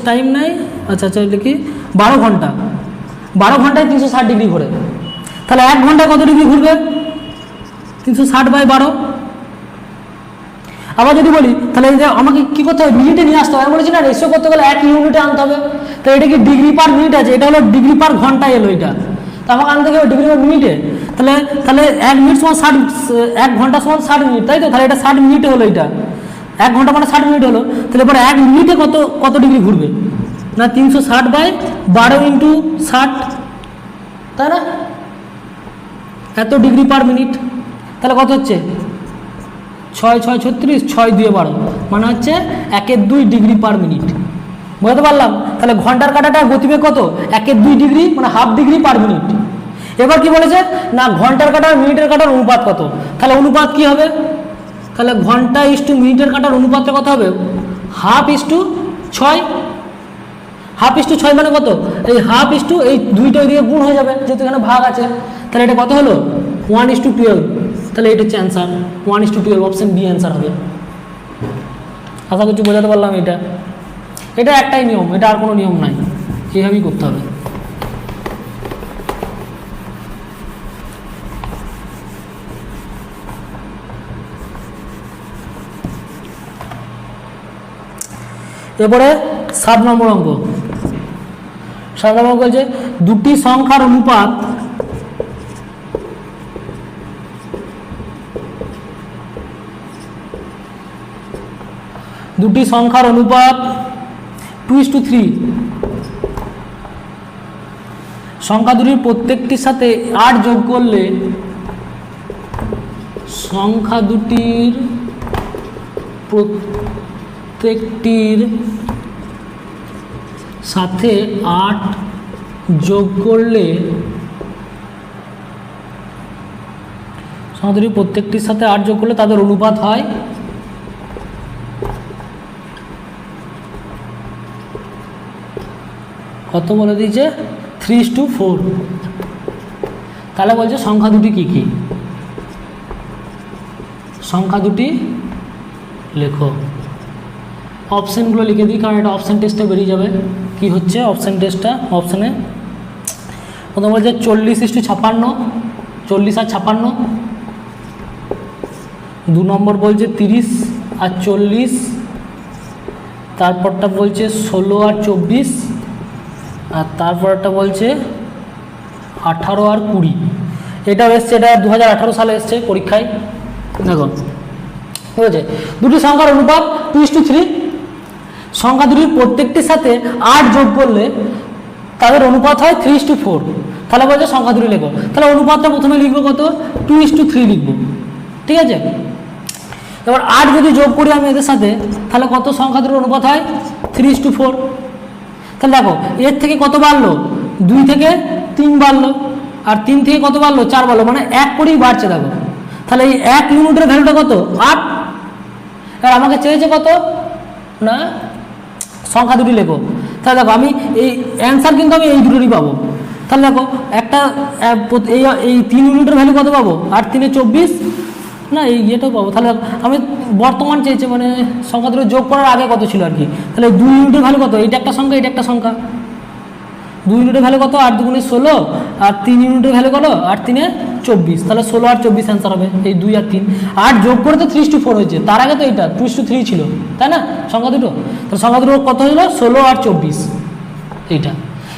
টাইম নেয়, আচ্ছা লিখি 12 ঘন্টা। 12 ঘন্টায় 360 ডিগ্রি ঘুরে। তাহলে 1 ঘন্টায় কত ডিগ্রি ঘুরবে? 360/12। আবার যদি বলি, তাহলে এই যে আমাকে কি করতে হবে, মিনিটে নিয়ে আসতে হবে। আমি বলেছি না, রেশিও করতে গেলে 1 ইউনিটে আনতে হবে। তো এটা কি ডিগ্রি পার মিনিট আছে, এটা হলো ডিগ্রি পার ঘন্টায় এলো এটা। তো আমাকে আনতে হবে ডিগ্রি পার মিনিটে। তাহলে 1 মিনিট সমান 60, 1 ঘন্টা সমান 60 মিনিট, তাই তো? তাহলে এটা 60 মিনিটে হলো, এটা 1 ঘন্টা মানে 60 মিনিট হলো। তাহলে এবার 1 মিনিটে কত ডিগ্রি ঘুরবে না? 360/12 × 60, তাই না? এত ডিগ্রি পার মিনিট। তাহলে কত হচ্ছে? 6 6 36, 6 2 12, মানে হচ্ছে 1/2 ডিগ্রি পার মিনিট। বুঝতে পারলাম? তাহলে ঘন্টার কাঁটাটা গতিবেগ কত? 1/2 ডিগ্রি, মানে হাফ ডিগ্রি পার মিনিট। এবার কি বলেছে না, ঘন্টার কাঁটা মিনিটের কাঁটার অনুপাত কত? তাহলে অনুপাত কি হবে? তাহলে ঘন্টা ইস্টু মিনিটের কাঁটার অনুপাতটা কত হবে? 1/2/6। 1/2/6 মানে কত? এই 1/2 এই দুইটা দিয়ে গুণ হয়ে যাবে, যেহেতু এখানে ভাগ আছে। তাহলে এটা কত হলো? 1/12। তাহলে এটা হচ্ছে অ্যান্সার, 1/12, অপশন বি অ্যান্সার হবে। আশা করছি বোঝাতে পারলাম। এটা একটাই নিয়ম, এটা আর কোনো নিয়ম নাই, এইভাবেই করতে হবে। এরপরে 7 নম্বর অঙ্ক। 7 নম্বর অঙ্ক হচ্ছে দুটি সংখ্যার অনুপাত দুটি সংখ্যার অনুপাত 2:3। সংখ্যা দুটির প্রত্যেকটির সাথে 8 যোগ করলে সংখ্যা দুটির প্রত্যেকটির সাথে 8 যোগ করলে সংখ্যা দুটির প্রত্যেকটির সাথে 8 যোগ করলে তাদের অনুপাত হয় কত বলে দিয়েছে? 3:4। তাহলে বলছে সংখ্যা দুটি কি কি? সংখ্যা দুটি লেখো। অপশানগুলো লিখে দিই, কারণ এটা অপশান টেস্টে বেরিয়ে যাবে কি হচ্ছে অপশান টেস্টটা। অপশানে প্রথম বলছে 40:56, 40 আর 56। 2 নম্বর বলছে 30 আর 40। তারপরটা বলছে 16 আর 24। আর তারপরটা বলছে 18 আর 20। এটাও এসছে, এটা 2018 সালে এসছে পরীক্ষায়। দেখুন ঠিক আছে, দুটি সংখ্যার অনুপাত 2:3। সংখ্যা দুটির প্রত্যেকটির সাথে 8 যোগ করলে তাদের অনুপাত হয় 3:4। তাহলে বলছে সংখ্যা দুটি লেখো। তাহলে অনুপাতটা প্রথমে লিখবো কত? 2:3 লিখবো, ঠিক আছে? এবার 8 যদি যোগ করি আমি এদের সাথে, তাহলে কত সংখ্যা দুটোর অনুপাত হয়? 3:4। তাহলে দেখো এর থেকে কত বাড়লো? 2 থেকে 3 বাড়লো, আর 3 থেকে কত বাড়লো? 4 বাড়লো, মানে 1 করেই বাড়ছে। দেখো তাহলে এই 1 ইউনিটের ভ্যালুটা কত? 8। আর আমাকে চেয়েছে কত না সংখ্যা দুটি লেখো। তাহলে দেখো আমি এই অ্যান্সার কিন্তু আমি এই দুটোরই পাবো। তাহলে দেখো একটা এই 3 ইউনিটের ভ্যালু কত পাবো? 8 3 24 না, এই ইয়েটাও পাবো। তাহলে আমি বর্তমান চেয়েছে, মানে সংখ্যা দুটো যোগ করার আগে কত ছিল আর কি। তাহলে 2 ইউনিটের ভ্যালু কত? এটা একটা সংখ্যা, এটা একটা সংখ্যা। 2 ইউনিটের ভ্যালু কত? 8 2 16, আর 3 ইউনিটের ভ্যালু কত? 8 3 24। তাহলে 16 আর 24 অ্যান্সার হবে, এই 2 আর 3। 8 যোগ করে তো 3:4 হয়েছে, তার আগে তো এটা 2:3 ছিল, তাই না সংখ্যা দুটো? তাহলে সংখ্যা দুটো কত হলো? 16 আর 24 এইটা।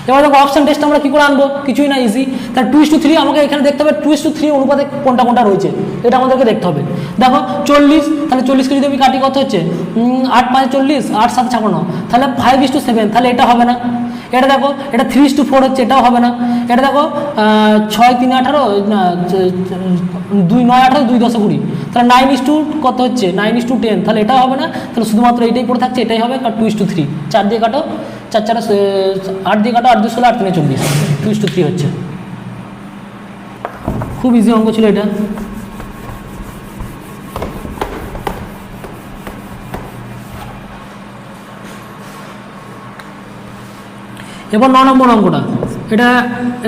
এবার দেখো অপশন টেস্ট আমরা কি করে আনবো? কিছুই না, ইজি। তাহলে 2:3 আমাকে এখানে দেখতে হবে 2:3 অনুপাতে কোনটা কোনটা রয়েছে, এটা আমাদেরকে দেখতে হবে। দেখো 40, তাহলে 40 কে যদি আমি কাটি কত হচ্ছে? 8 5 40, 8 7 56, তাহলে 5:7, তাহলে এটা হবে না। এটা দেখো এটা 3:4 হচ্ছে, এটাও হবে না। এটা দেখো 6 3 18, না 2 9 18, 2 10 20, তাহলে 9:, কত হচ্ছে? 9:10, তাহলে এটাও হবে না। তাহলে শুধুমাত্র এটাই পড়ে থাকছে, এটাই হবে। 2:3, 4 দিয়ে কাটো, 4 4 8 দিয়ে কাটো, 8 2 16, 8 3 24, 2:3 হচ্ছে। খুব ইজি অঙ্ক ছিল এটা। এবার 9 নম্বর অঙ্কটা,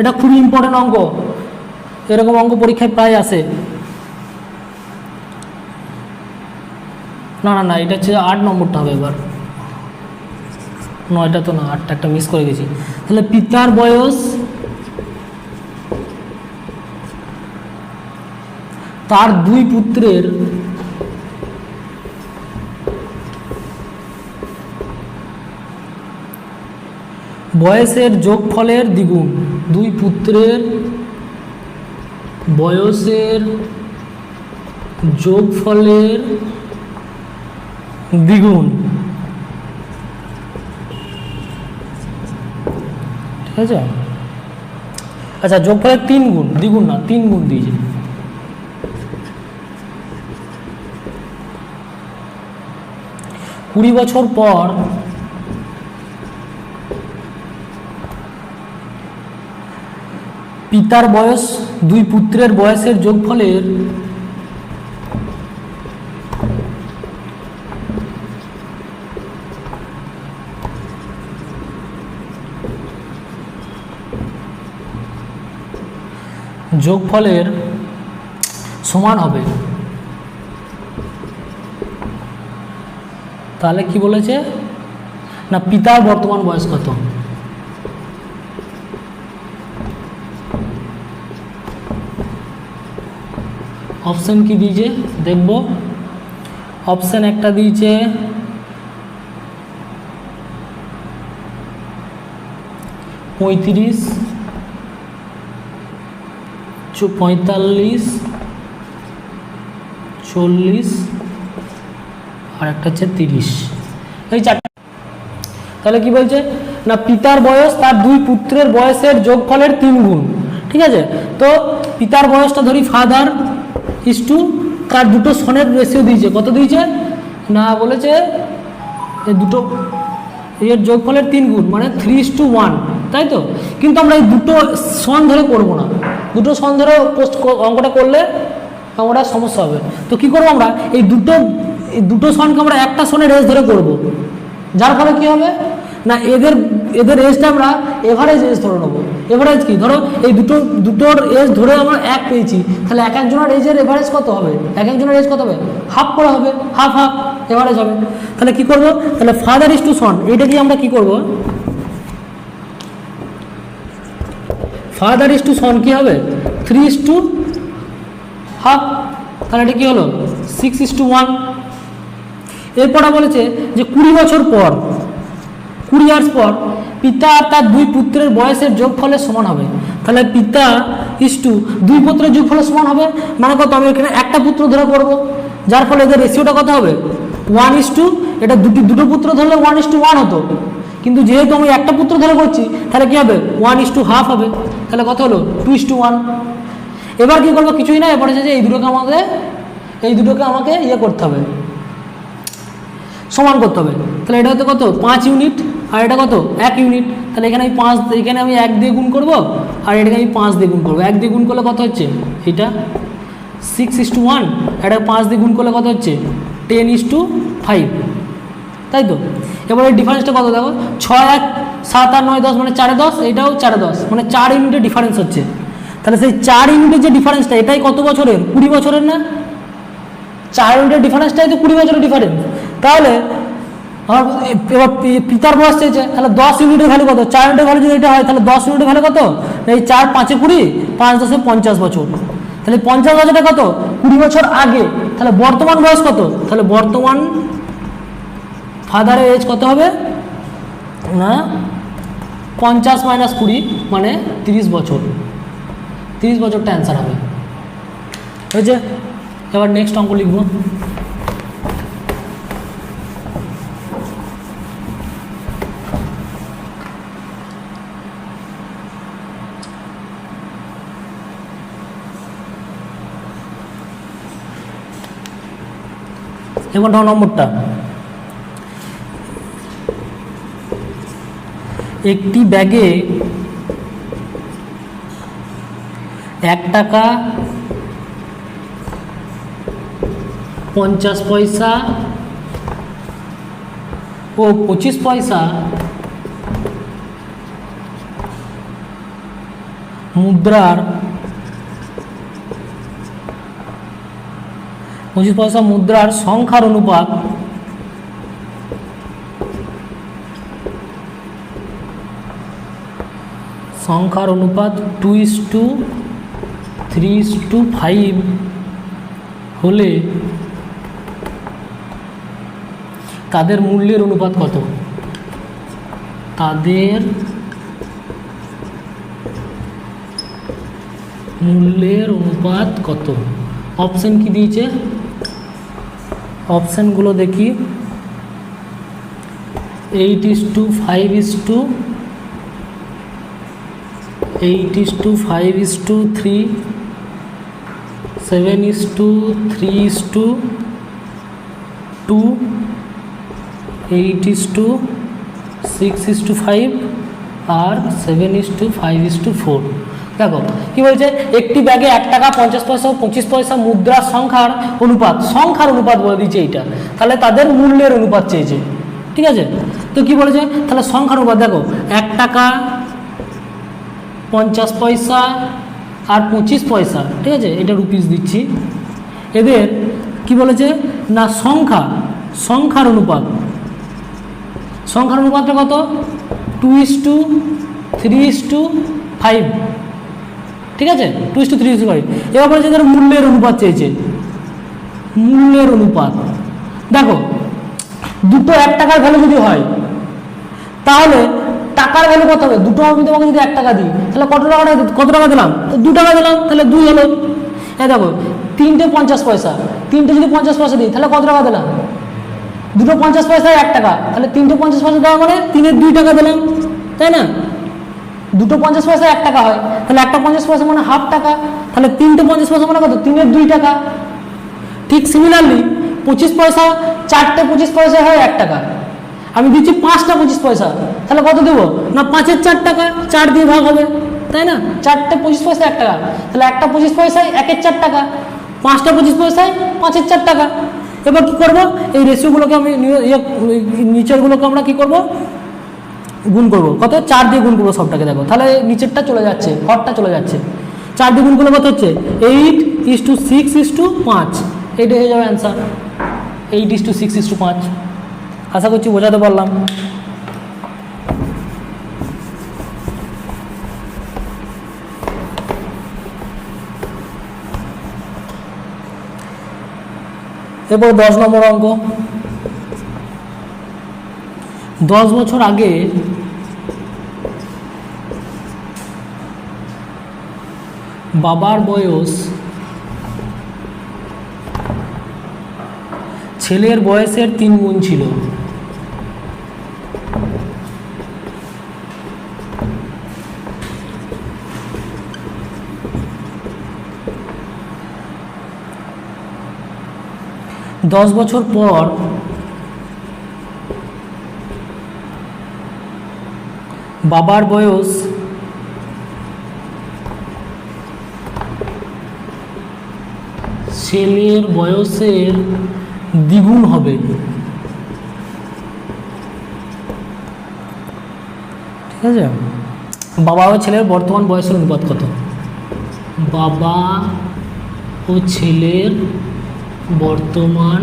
এটা খুবই ইম্পর্টেন্ট অঙ্ক, এরকম অঙ্ক পরীক্ষায় প্রায় আসে। না না না, এটা হচ্ছে 8 নম্বরটা হবে এবার। 9টা তো না, 8টা একটা মিস করে গেছি। তাহলে পিতার বয়স তার 2 পুত্রের বয়সের যোগফলের দ্বিগুণ। 2 পুত্রের বয়সের যোগফলের দ্বিগুণ, ঠিক আছে? আচ্ছা, যোগফলের 3 গুণ, দ্বিগুণ না, 3 গুণ দিয়েছে। কুড়ি বছর পর পিতার বয়স 2 পুত্রের বয়সের যোগফলের সমান হবে। তাহলে কি বলেছে না, পিতার বর্তমান বয়স কত? অপশন কি দিয়েছে দেখব। অপশন একটা দিয়েছে 35, 45, 40, আর একটা হচ্ছে 30, এই 4টা। তাহলে কি বলছে না, পিতার বয়স তার 2 পুত্রের বয়সের যোগফলের 3 গুণ, ঠিক আছে? তো পিতার বয়সটা ধরি ফাদার ইস টু তার দুটো সনের রেশিও দিয়েছে। কত দিয়েছে না, বলেছে এই দুটো এর যোগফলের 3 গুণ, মানে 3:1, তাই তো? কিন্তু আমরা এই দুটো সন ধরে করব না, দুটো সন ধরে অঙ্কটা করলে অঙ্কটা সমস্যা হবে। তো কি করবো আমরা, এই দুটো সনকে আমরা একটা সনের রেস ধরে করব, যার ফলে কি হবে না, এদের এজটা আমরা এভারেজ এজ ধরে নেবো। এভারেজ কি, ধরো এই দুটোর এজ ধরে আমরা 1 পেয়েছি, তাহলে এক একজনের এজের এভারেজ কত হবে? এক একজনের এজ কত হবে? হাফ করে হবে, হাফ হাফ এভারেজ হবে। তাহলে কি করব, তাহলে ফাদার ইস টু সন, এইটা কি আমরা কি করব, ফাদার ইস টু সন কি হবে 3:1, তাহলে এটা কি হলো 6:1। এরপরে বলেছে যে 20 বছর পর, 20 ইয়ার্স পর পিতা আর তার 2 পুত্রের বয়সের যোগফলের সমান হবে। তাহলে পিতা ইস টু 2 পুত্রের যোগফলের সমান হবে, মানে কত? আমি এখানে একটা পুত্র ধরে করব, যার ফলে এদের রেশিওটা কত হবে 1:2। এটা দুটো পুত্র ধরলে 1:1 হতো, কিন্তু যেহেতু আমি একটা পুত্র ধরে করছি, তাহলে কি হবে 1:2 হবে। তাহলে কত হলো 2:1। এবার কি করবো, কিছুই না, এবার হচ্ছে যে এই দুটোকে আমাদের এই দুটোকে আমাকে ইয়ে করতে হবে, সমান করতে হবে। তাহলে এটা হতে কত 5 ইউনিট আর এটা কত 1 ইউনিট। তাহলে এখানে আমি 5, এখানে আমি 1 দিয়ে গুণ করব আর এটাকে আমি 5 দিয়ে গুণ করব। 1 দিয়ে গুণ করলে কত হচ্ছে এটা 6:1, এটা 5 দিয়ে গুণ করলে কত হচ্ছে 10:5, তাই তো। এবারে ডিফারেন্সটা কত দেখো, 6, 1, 7, 8, 9, 10 মানে 4, 10, এটাও 4, 10 মানে 4 ইউনিটের ডিফারেন্স হচ্ছে। তাহলে সেই 4 ইউনিটের যে ডিফারেন্সটা এটাই কত বছরের, 20 বছরের না। 4 ইউনিটের ডিফারেন্সটাই তো 20 বছরের ডিফারেন্স। তাহলে আমার এবার পিতার বয়স চেয়েছে, তাহলে 10 ইউনিটের ভ্যালু কত, 4 ইউনিটের ভ্যালু যদি এটা হয় তাহলে 10 ইউনিটের ভ্যালু কত, এই 4, 5, 20, 5, 10, 50 বছর। তাহলে 50 বছরটা কত 20 বছর আগে। তাহলে বর্তমান বয়স কত, তাহলে বর্তমান ফাদারের এজ কত হবে না 50 - 20 মানে 30 বছর। 30 বছরটা অ্যান্সার হবে, হয়েছে। এবার নেক্সট অঙ্ক লিখব। এবার নম্বরটা, একটি ব্যাগে 1 টাকা 50 পয়সা ও 25 পয়সা মুদ্রার 25 পয়সা মুদ্রার সংখ্যার অনুপাত সংখ্যার অনুপাত 2:3:5 হলে তাদের মূল্যের অনুপাত কত, তাদের মূল্যের অনুপাত কত। অপশন কি দিয়েছে, অপশনগুলো দেখি। 8:5:8:5:3, 7:3:2, 8:6:5 আর 7:5:4। দেখো কি বলছে, একটি ব্যাগে 1 টাকা 50 পয়সা ও 25 পয়সা মুদ্রার সংখ্যার অনুপাত বলে দিয়েছে এইটা। তাহলে তাদের মূল্যের অনুপাত চেয়েছে, ঠিক আছে। তো কি বলেছে, তাহলে সংখ্যার অনুপাত দেখো 1 টাকা 50 পয়সা আর 25 পয়সা, ঠিক আছে, এটা রুপিস দিচ্ছি। এদের কি বলেছে না সংখ্যার অনুপাতটা কত 2:3:5, ঠিক আছে, 2:3:5। এবার বলেছে এদের মূল্যের অনুপাত চেয়েছে। মূল্যের অনুপাত দেখো, দুটো 1 টাকার ভ্যালু যদি হয় তাহলে টাকার ভ্যালু কত হবে, দুটো আমি তোমাকে যদি 1 টাকা দিই তাহলে কত টাকা দিলাম, 2 টাকা দিলাম, তাহলে 2 হলো। দেখো 3টে 50 পয়সা, 3টে যদি 50 পয়সা দিই তাহলে কত টাকা দিলাম, দুটো 50 পয়সায় 1 টাকা, তাহলে 3টে 50 পয়সা দেওয়া মানে 3-এর 2 টাকা দিলাম, তাই না। দুটো 50 পয়সা 1 টাকা হয়, তাহলে একটা 50 পয়সা মানে ½ টাকা, তাহলে 3টে 50 পয়সা মানে কত 3-এর 2 টাকা। ঠিক সিমিলারলি 25 পয়সা 4টে 25 পয়সা হয় 1 টাকা, আমি দিচ্ছি 5টা 25 পয়সা, তাহলে কত দেবো না 5-এর 4 টাকা, 4 দিয়ে ভাগ হবে, তাই না। 4টে 25 পয়সা 1 টাকা, তাহলে একটা 25 পয়সায় 1-এর 4 টাকা, 5টা 25 পয়সায় 5-এর 4 টাকা। এবার কি করব, এই রেশিওগুলোকে আমি নিচেরগুলোকে আমরা কি করব গুণ করব, কত 4 দিয়ে গুণ করবো সবটাকে। দেখো তাহলে নিচেরটা চলে যাচ্ছে, হরটা চলে যাচ্ছে, 4 দিয়ে গুণ করলে কত হচ্ছে 8:6:5, এইটা হয়ে যাবে অ্যান্সার 8:6:5। আশা করছি বোঝাতে পারলাম। এরপর 10 নম্বর অঙ্ক। 10 বছর আগে বাবার বয়স ছেলের বয়সের 3 গুণ ছিল। 10 বছর পর বাবার বয়স ছেলের বয়সের দ্বিগুণ হবে। ঠিক আছে, বাবা ও ছেলের বর্তমান বয়সের অনুপাত কত? বাবা ও ছেলের বর্তমান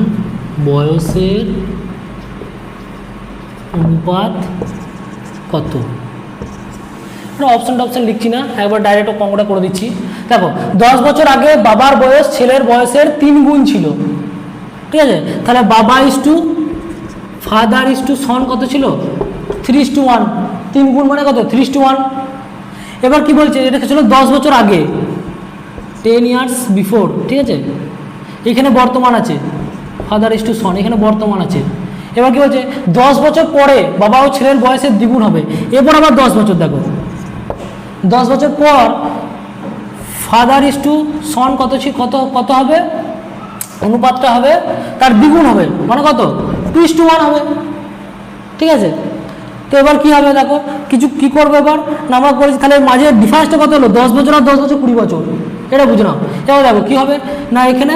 বয়সের অনুপাত কত? অপশন লিখছি না, একবার ডাইরেক্ট অঙ্কটা করে দিচ্ছি। দেখো 10 বছর আগে বাবার বয়স ছেলের বয়সের 3 গুণ ছিল। ঠিক আছে, তাহলে বাবা is to father is to সন কত ছিল? 3:1। 3 গুণ মানে কত? 3:1। এবার কি বলছে, এটা ছিল 10 বছর আগে, 10 ইয়ার্স বিফোর। ঠিক আছে, এখানে বর্তমান আছে, ফাদার ইস টু সন, এখানে বর্তমান আছে। এবার কি বলছে, 10 বছর পরে বাবা ও ছেলের বয়সের দ্বিগুণ হবে। এরপর আবার 10 বছর, দেখো 10 বছর পর ফাদার ইস টু সন কত হবে? অনুপাতটা হবে তার দ্বিগুণ হবে, মানে কত? 2:1 হবে। ঠিক আছে, তো এবার কি হবে, দেখো কি করবো এবার না, আমরা করেছি, তাহলে মাঝে ডিফারেন্সটা কত হলো? 10 বছর আর 10 বছর 20 বছর, এটা বুঝে নাও। এবার দেখো কি হবে না, এখানে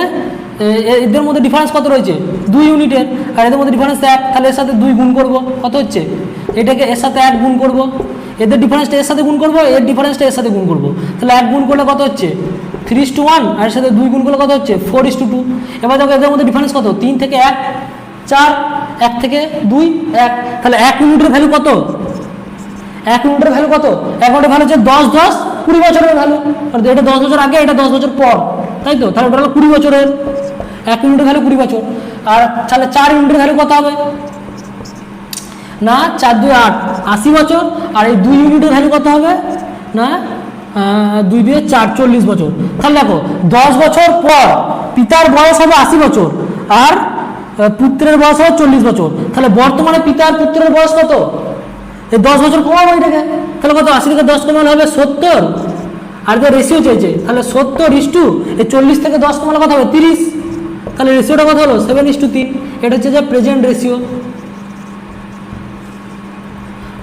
এদের মধ্যে ডিফারেন্স কত রয়েছে? 2 ইউনিটের, আর এদের মধ্যে ডিফারেন্স 1, তাহলে এর সাথে 2 গুণ করবো, কত হচ্ছে? এটাকে এর সাথে 1 গুণ করবো, এদের ডিফারেন্সটা এর সাথে গুণ করবো, এর ডিফারেন্সটা এর সাথে গুণ করবো, তাহলে 1 গুণ করলে কত হচ্ছে? 3:1, আর এর সাথে 2 গুণ করলে কত হচ্ছে? 4:2। এবার দেখো এদের মধ্যে ডিফারেন্স কত? 3 থেকে 1 4, 1 থেকে 2 1, তাহলে 1 ইউনিটের ভ্যালু কত? 1 ইউনিটের ভ্যালু কত? 1 ইউনিটের ভ্যালু হচ্ছে 10 10 20 বছরের ভ্যালু। এটা 10 বছর আগে, এটা 10 বছর পর, তাই তো? তাহলে ওটা হলো 20 বছরের। 1 ইউনিটের ভ্যালু 20 বছর। আর তাহলে 4 ইউনিটের ভ্যালু কত হবে না? 4 2 8, 80 বছর। আর এই 2 ইউনিটের ভ্যালু কত হবে না? 2 2 4, 40 বছর। তাহলে দেখো 10 বছর পর পিতার বয়স হবে 80 বছর, আর পুত্রের বয়স হবে 40 বছর। তাহলে বর্তমানে পিতা আর পুত্রের বয়স কত? এই 10 বছর কমাবো এটাকে, তাহলে কত? 80 থেকে 10 কমালে হবে 70। আর যে রেশিও চেয়েছে, তাহলে 70:, এই 40 থেকে 10 কমালে কত হবে? 30। তাহলে রেশিওটা কত হলো? 7:3। এটা হচ্ছে যে প্রেজেন্ট রেশিও,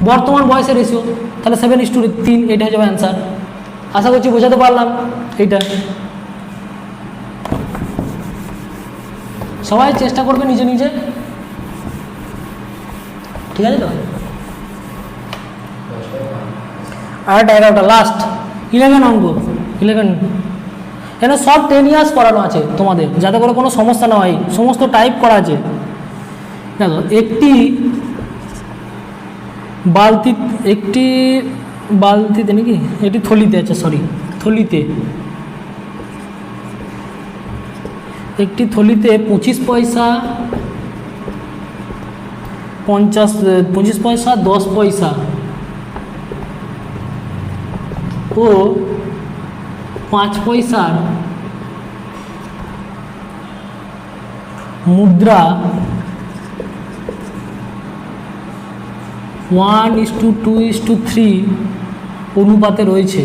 বর্তমান বয়সের রেশিও। তাহলে 7:3, এটা হচ্ছে অ্যান্সার। আশা করছি বোঝাতে পারলাম। এইটা সবাই চেষ্টা করবে নিজে নিজে, ঠিক আছে তো? আর 11টা লাস্ট 11 অঙ্ক। 11 এখানে সব 10 ইয়ার্স করানো আছে তোমাদের, যাতে করে কোনো সমস্যা না হয়। সমস্ত টাইপ করা আছে। দেখো একটি বালতিতে নাকি, এটি থলিতে আছে, সরি থলিতে, একটি থলিতে 25 পয়সা 25 পয়সা 10 পয়সা ও 5 পয়সার মুদ্রা 1:2:3 অনুপাতে রয়েছে।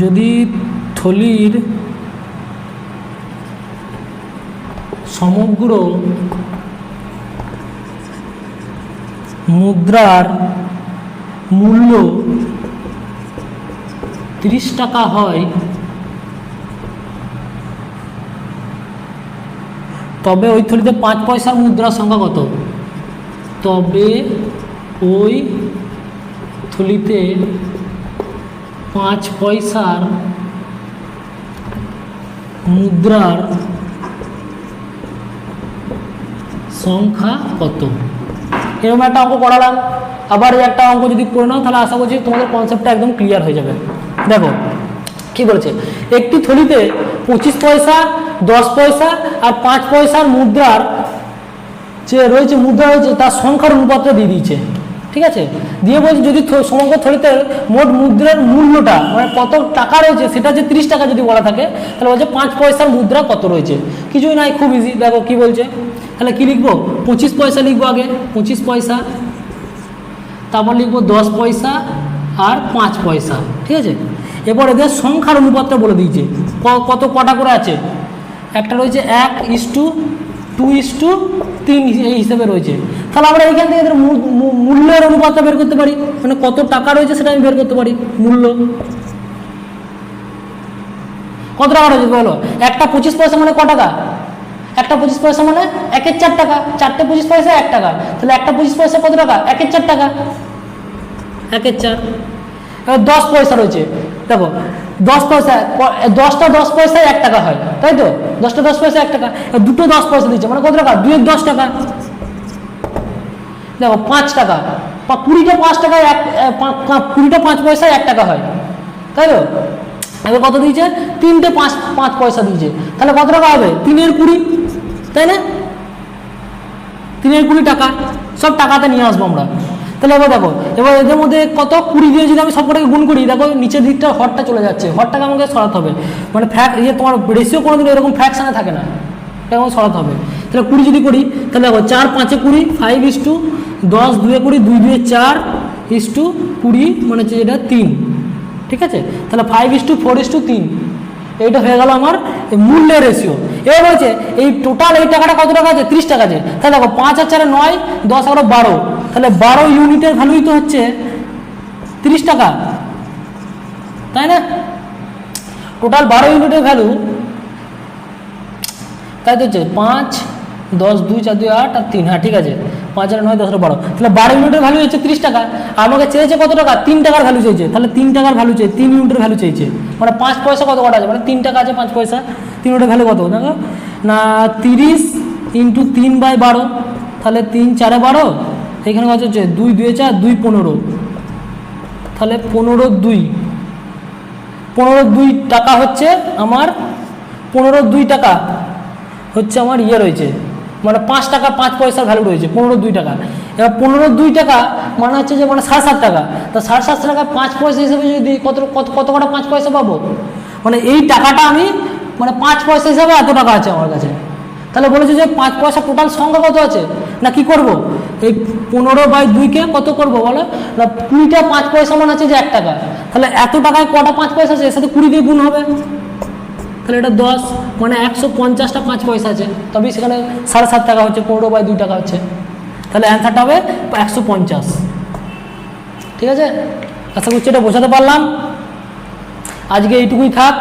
যদি থলির সমগ্র মুদ্রার মূল্য 30 টাকা হয়, তবে ওই থলিতে 5 পয়সার মুদ্রার সংখ্যা কত? তবে ওই থলিতে 5 পয়সার মুদ্রার সংখ্যা কত? এরকম একটা অঙ্ক করালাম। আবার এই একটা অঙ্ক যদি করে নাও, তাহলে আশা করছি তোমাদের কনসেপ্টটা একদম ক্লিয়ার হয়ে যাবে। দেখো কি বলছে, একটি থলিতে 25 পয়সা 10 পয়সা আর 5 পয়সার মুদ্রার যে রয়েছে, মুদ্রা রয়েছে, তার সংখ্যার অনুপাতটা দিয়ে দিয়েছে। ঠিক আছে, দিয়ে বলছে যদি সমগ্র থলিতে মোট মুদ্রার মূল্যটা মানে কত টাকা রয়েছে সেটা যে 30 টাকা যদি বলা থাকে তাহলে বলছে 5 পয়সার মুদ্রা কত রয়েছে। কিছুই নাই, খুব ইজি। দেখো কি বলছে, তাহলে কি লিখবো, 25 পয়সা লিখবো আগে, 25 পয়সা, তারপর লিখবো 10 পয়সা আর 5 পয়সা। ঠিক আছে, এবার এদের সংখ্যার অনুপাতটা বলে দিয়েছে কত কটা করে আছে। একটা রয়েছে 1:2:3 এই হিসেবে রয়েছে। তাহলে আমরা এইখান থেকে এদের মূল্যের অনুপাতটা বের করতে পারি, মানে কত টাকা রয়েছে সেটা আমি বের করতে পারি। মূল্য কত টাকা রয়েছে বলো, একটা 25 পয়সা মানে ক টাকা, একটা 25 পয়সা মানে 1/4 টাকা, 4টে 25 পয়সা 1 টাকা, তাহলে একটা 25 পয়সা কত টাকা, 1/4 টাকা, 1/4। এবার 10 পয়সা রয়েছে, দেখো 10 পয়সা, 10টা 10 পয়সায় 1 টাকা হয়, তাই তো, 10টা 10 পয়সা 1 টাকা, দুটো 10 পয়সা দিচ্ছে মানে কত টাকা, 2 10 টাকা। দেখো 5 টাকা, 20টা 5 টাকায় 20টা 5 পয়সায় 1 টাকা হয়, তাই তো। এবার কত দিয়েছে, 3টে 5 পয়সা দিয়েছে, তাহলে কত টাকা হবে, 3/20, তাই না, 3/20 টাকা। সব টাকাতে নিয়ে আসবো আমরা। তাহলে এবার দেখো, এবার এদের মধ্যে কত 20 দিয়ে যদি আমি সবকটাকে গুণ করি, দেখো নিচের দিকটা হরটা চলে যাচ্ছে, হরটাকে আমাকে সরাতে হবে, মানে তোমার রেশিও কোনোদিন এরকম ফ্র্যাকশনে থাকে না, এটা আমাকে সরাতে হবে। তাহলে 20 যদি করি, তাহলে দেখো 4 5 20, 5:10 2 20, 2 2 4 20, মানে হচ্ছে এটা 3। ঠিক আছে, তাহলে 5:4:3 এইটা হয়ে গেল আমার মূল্যের রেশিও। এবার বলছে এই টোটাল এই টাকাটা কত টাকা আছে, 30 টাকা আছে। তাহলে দেখো 5 আর 4 9, 10 আর 12, তাহলে 12 ইউনিটের ভ্যালুই তো হচ্ছে 30 টাকা, তাই না, টোটাল 12 ইউনিটের ভ্যালু, তাই তো হচ্ছে 5 10 2 4 2 8 আর 3, হ্যাঁ ঠিক আছে, 5 আর 9 10 আর 12, তাহলে 12 ইউনিটের ভ্যালু হচ্ছে 30 টাকা। আমাকে চেয়েছে কত টাকা, 3 টাকার ভ্যালু চেয়েছে, তাহলে 3 টাকার ভ্যালু চেয়েছে, 3 ইউনিটের ভ্যালু চেয়েছে, মানে 5 পয়সা কত কটা আছে, মানে 3 টাকা আছে 5 পয়সা, 3 ইউনিটের ভ্যালু কত দেখো না, 30 × 3/12, তাহলে 3 4 12, এখানে কত হচ্ছে 2 2 4 2 15, তাহলে 15 2 টাকা হচ্ছে আমার, 15 টাকা হচ্ছে আমার ইয়ে রয়েছে, মানে 5 টাকা 5 পয়সার ভ্যালু রয়েছে 15 টাকা। এবার 15 টাকা মানে হচ্ছে যে মানে 7.5 টাকা, তা 7.5 টাকা 5 পয়সা হিসেবে যদি কত কটা 5 পয়সা পাবো, মানে এই টাকাটা আমি মানে 5 পয়সা হিসাবে এত টাকা আছে আমার কাছে। তাহলে বলেছে যে 5 পয়সা টোটাল সংখ্যা কত আছে, না কি করব, এই 15/2কে কত করব বলো না, 20টা 5 পয়সা মানে আছে যে 1 টাকা, তাহলে এত টাকায় কটা 5 পয়সা আছে, এর সাথে 20 দিয়ে গুণ হবে, তাহলে এটা 10, মানে 150টা 5 পয়সা আছে, তবে সেখানে 7.5 টাকা হচ্ছে, 15/2 টাকা হচ্ছে, তাহলে অ্যান্সারটা হবে 150। ঠিক আছে, আশা করছি এটা বোঝাতে পারলাম, আজকে এইটুকুই থাক।